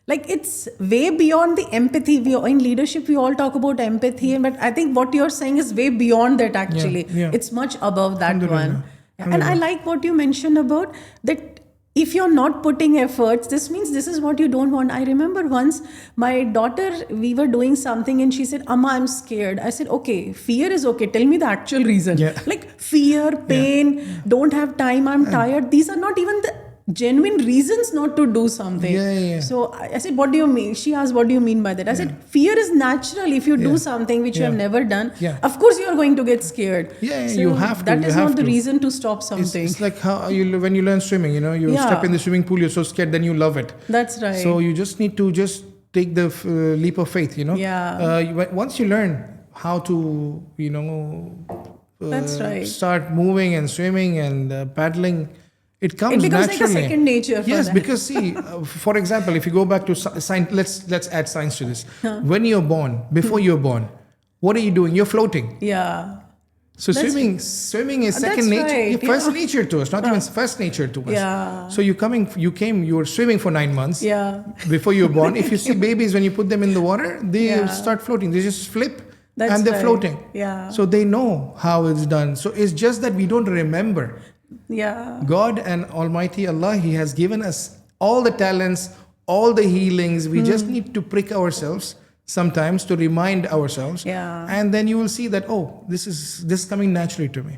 Like, it's way beyond the empathy. In leadership, we all talk about empathy, but I think what you're saying is way beyond that actually. It's much above that one. And I like what you mentioned about that. If you're not putting efforts, this means this is what you don't want. I remember once my daughter, we were doing something and she said, Amma, I'm scared. I said, okay, fear is okay. Tell me the actual reason. Like fear, pain, don't have time, I'm tired. These are not even the genuine reasons not to do something. So I said, what do you mean? She asked, what do you mean by that? I said, fear is natural. If you do something which you have never done, of course you are going to get scared. So you have to. That is not the reason to stop something. It's like how when you learn swimming, you know, you step in the swimming pool, you're so scared, then you love it. That's right. So you just need to take the leap of faith, you know. Once you learn how to, you know, that's right, start moving and swimming and paddling, it comes becomes naturally. Like a second nature. Yes, because see, for example, if you go back to science, let's add science to this. When you're born, before you're born, what are you doing? You're floating. Yeah. So swimming is second nature, first nature to us, not even first nature to us. Yeah. So you were swimming for 9 months. Before you were born. If you see babies, when you put them in the water, they start floating. They just flip and they're floating. So they know how it's done. So it's just that we don't remember. God and Almighty Allah, He has given us all the talents, all the healings. We just need to prick ourselves sometimes to remind ourselves. And then you will see that, oh, this is coming naturally to me.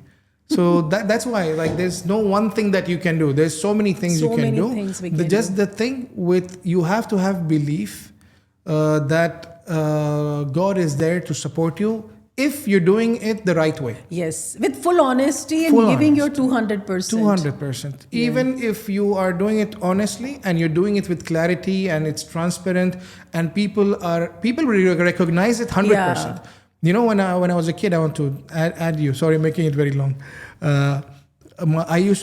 So that's why, like, there's no one thing that you can do. There's so many things you can do. Things we can Just do. the thing with, you have to have belief that God is there to support you if you're doing it the right way. Yes, with full honesty and Full honesty. giving your 200%. 200%. Even if you are doing it honestly and you're doing it with clarity and it's transparent and people will recognize it 100%. Yeah. You know, when I was a kid, I want to add you. Sorry, making it very long. I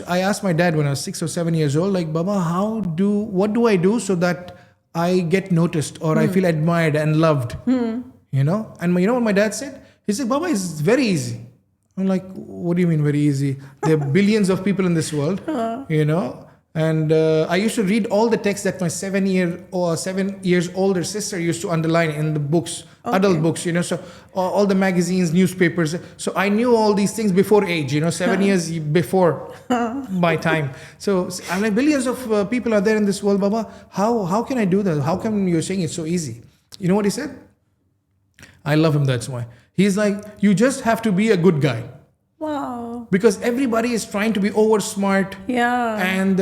asked my dad when I was 6 or 7 years old, like, Baba, what do I do so that I get noticed or I feel admired and loved? You know, and you know what my dad said? He said, Baba, it's very easy. I'm like, what do you mean very easy? There are billions of people in this world, you know. And I used to read all the texts that my 7 years older sister used to underline in the books, adult books, you know. So all the magazines, newspapers. So I knew all these things before age, you know, 7 years before my time. So I'm like, billions of people are there in this world, Baba. How can I do that? How come you're saying it's so easy? You know what he said? I love him, that's why. He's like, you just have to be a good guy. Wow. Because everybody is trying to be over smart and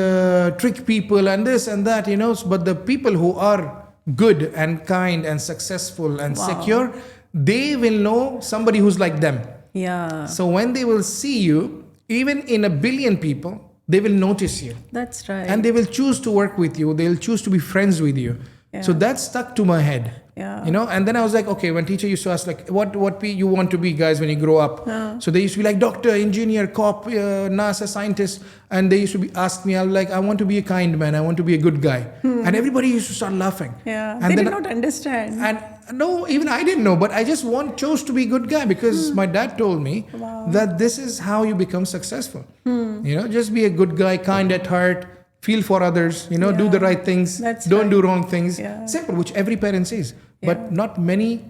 trick people and this and that, you know. But the people who are good and kind and successful and secure, they will know somebody who's like them. Yeah. So when they will see you, even in a billion people, they will notice you. That's right. And they will choose to work with you. They'll choose to be friends with you. Yeah. So that stuck to my head. Yeah. You know, and then I was like, okay, when teacher used to ask, like, what you want to be, guys, when you grow up? So they used to be like doctor, engineer, cop, NASA scientist, and they used to ask me, I was like, I want to be a kind man, I want to be a good guy, and everybody used to start laughing. Yeah, and they did not understand. And no, even I didn't know, but I just chose to be a good guy because my dad told me that this is how you become successful. You know, just be a good guy, kind at heart. Feel for others, you know, do the right things, don't do wrong things. Simple, which every parent says. But not many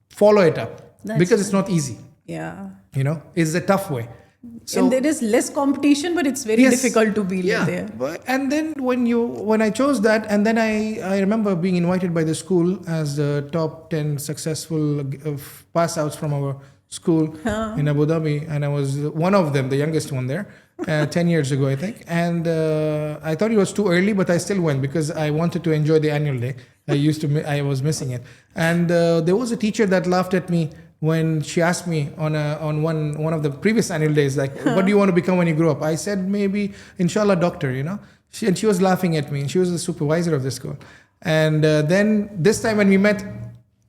follow it up because it's not easy. Yeah. You know, it's a tough way. So, and there is less competition, but it's very difficult to be there. And then when I chose that, and then I remember being invited by the school as the top 10 successful pass outs from our school in Abu Dhabi, and I was one of them, the youngest one there. 10 years ago, I think. And I thought it was too early, but I still went because I wanted to enjoy the annual day. I was missing it. And there was a teacher that laughed at me when she asked me on one of the previous annual days, like, what do you want to become when you grow up? I said, maybe, inshallah, doctor, you know. She was laughing at me, and she was the supervisor of the school. And then this time when we met,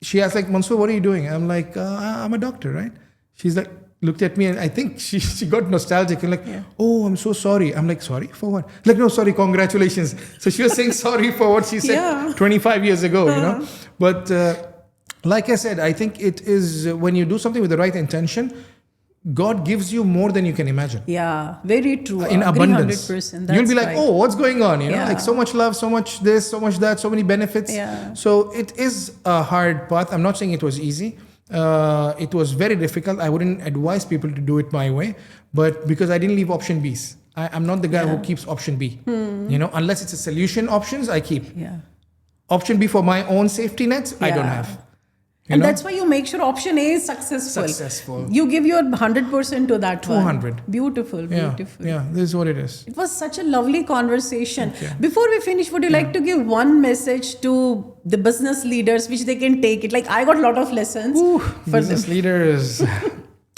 she asked, like, Mansoor, what are you doing? I'm like, I'm a doctor, right? She's like, looked at me, and I think she got nostalgic and like, oh, I'm so sorry. I'm like, sorry for what? Like, no, sorry, congratulations. So she was saying sorry for what she said 25 years ago, you know. But like I said, I think it is when you do something with the right intention, God gives you more than you can imagine. Yeah, very true. In abundance. 100%. You'll be like, oh, what's going on? You know, like so much love, so much this, so much that, so many benefits. Yeah. So it is a hard path. I'm not saying it was easy. It was very difficult. I wouldn't advise people to do it my way, but because I didn't leave option Bs. I'm not the guy who keeps option B. You know, unless it's a solution options, I keep. Option B for my own safety nets, I don't have. And that's why you make sure option A is successful. You give your 100% to that 200. one. Beautiful. Yeah, this is what it is. It was such a lovely conversation. Before we finish, would you like to give one message to the business leaders which they can take it? Like, I got a lot of lessons. For business leaders.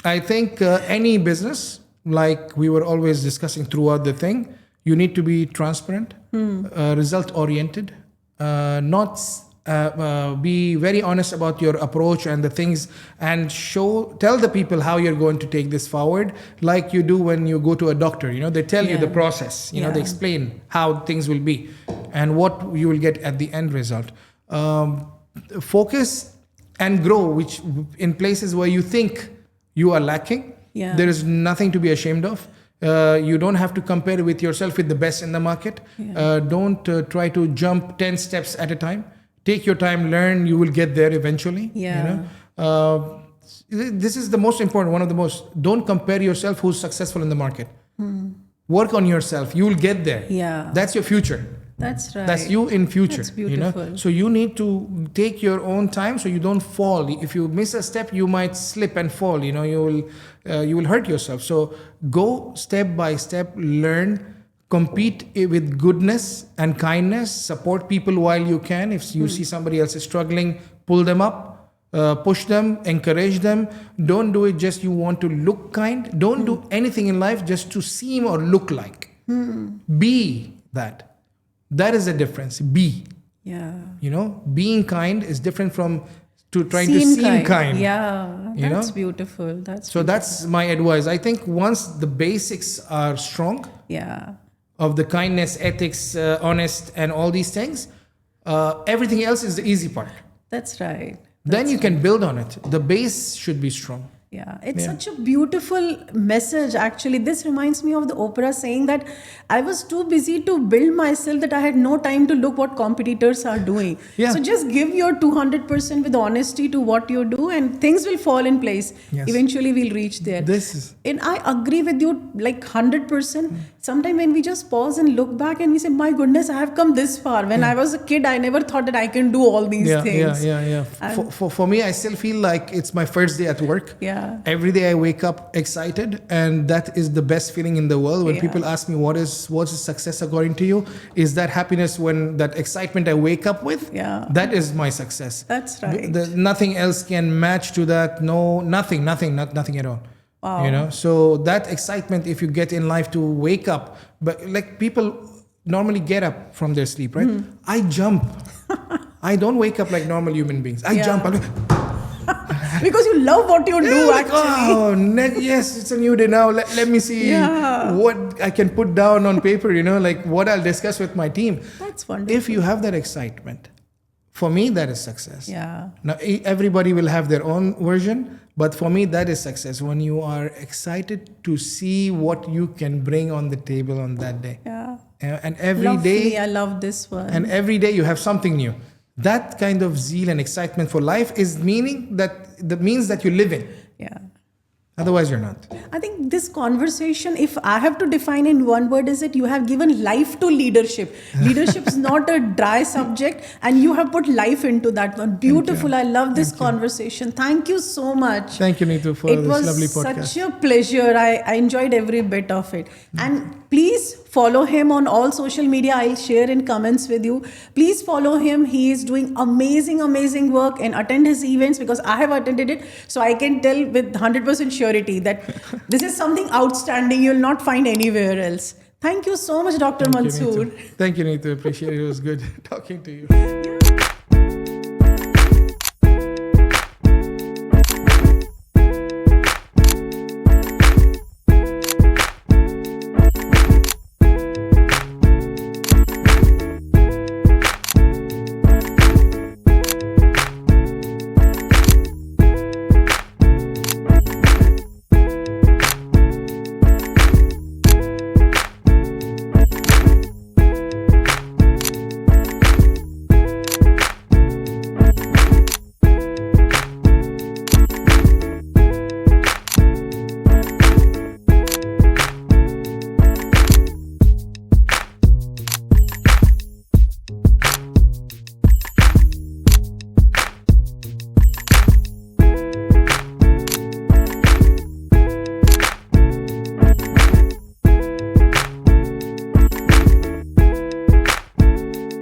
I think any business, like we were always discussing throughout the thing, you need to be transparent, result oriented, not be very honest about your approach and the things, and tell the people how you're going to take this forward, like you do when you go to a doctor. You know, they tell you the process, you know, they explain how things will be and what you will get at the end result. Focus and grow, which in places where you think you are lacking, there is nothing to be ashamed of. You don't have to compare with yourself with the best in the market. Don't try to jump 10 steps at a time. Take your time, learn, you will get there eventually. You know? This is the most important, one of the most. Don't compare yourself who's successful in the market. Work on yourself, you will get there. That's your future. That's right. That's you in future. That's beautiful. You know? So you need to take your own time so you don't fall. If you miss a step, you might slip and fall. You know, you will hurt yourself. So go step by step, learn, compete with goodness and kindness, support people while you can. If you see somebody else is struggling, pull them up, push them, encourage them. Don't do it just you want to look kind. Don't do anything in life just to seem or look like. Be that. That is the difference. Be. Yeah. You know, being kind is different from trying to seem kind. Yeah, that's beautiful. That's my advice. I think once the basics are strong, of the kindness, ethics, honest, and all these things, everything else is the easy part. That's right. Then you can build on it. The base should be strong. Yeah, it's such a beautiful message. Actually, this reminds me of the Oprah saying that I was too busy to build myself that I had no time to look what competitors are doing. So just give your 200% with honesty to what you do and things will fall in place. Eventually we'll reach there. And I agree with you like 100%. Sometimes when we just pause and look back and we say, my goodness, I have come this far. When I was a kid, I never thought that I can do all these things. For me, I still feel like it's my first day at work. Every day I wake up excited, and that is the best feeling in the world. When people ask me what's success according to you, is that happiness when that excitement I wake up with? That is my success. That's right. Nothing else can match to that. No, nothing at all. Wow. You know, so that excitement, if you get in life to wake up, but like people normally get up from their sleep, right? I jump. I don't wake up like normal human beings. I jump. Because you love what you do, actually. Yes, it's a new day now. Let me see what I can put down on paper, you know, like what I'll discuss with my team. That's wonderful. If you have that excitement, for me, that is success. Yeah. Now, everybody will have their own version, but for me, that is success. When you are excited to see what you can bring on the table on that day. Yeah. And every day, I love this one. And every day you have something new. That kind of zeal and excitement for life means that you live in. Yeah. Otherwise, you're not. I think this conversation, if I have to define in one word, is that you have given life to leadership. Leadership is not a dry subject, and you have put life into that one. Beautiful. I love this conversation. Thank you so much. Thank you, Neetu, for this lovely podcast. It was such a pleasure. I enjoyed every bit of it. And please follow him on all social media. I'll share in comments with you. Please follow him. He is doing amazing work, and attend his events because I have attended it. So I can tell with 100% surety that this is something outstanding you'll not find anywhere else. Thank you so much, Dr. Mansoor. Thank you, Neetu. Appreciate it. It was good talking to you.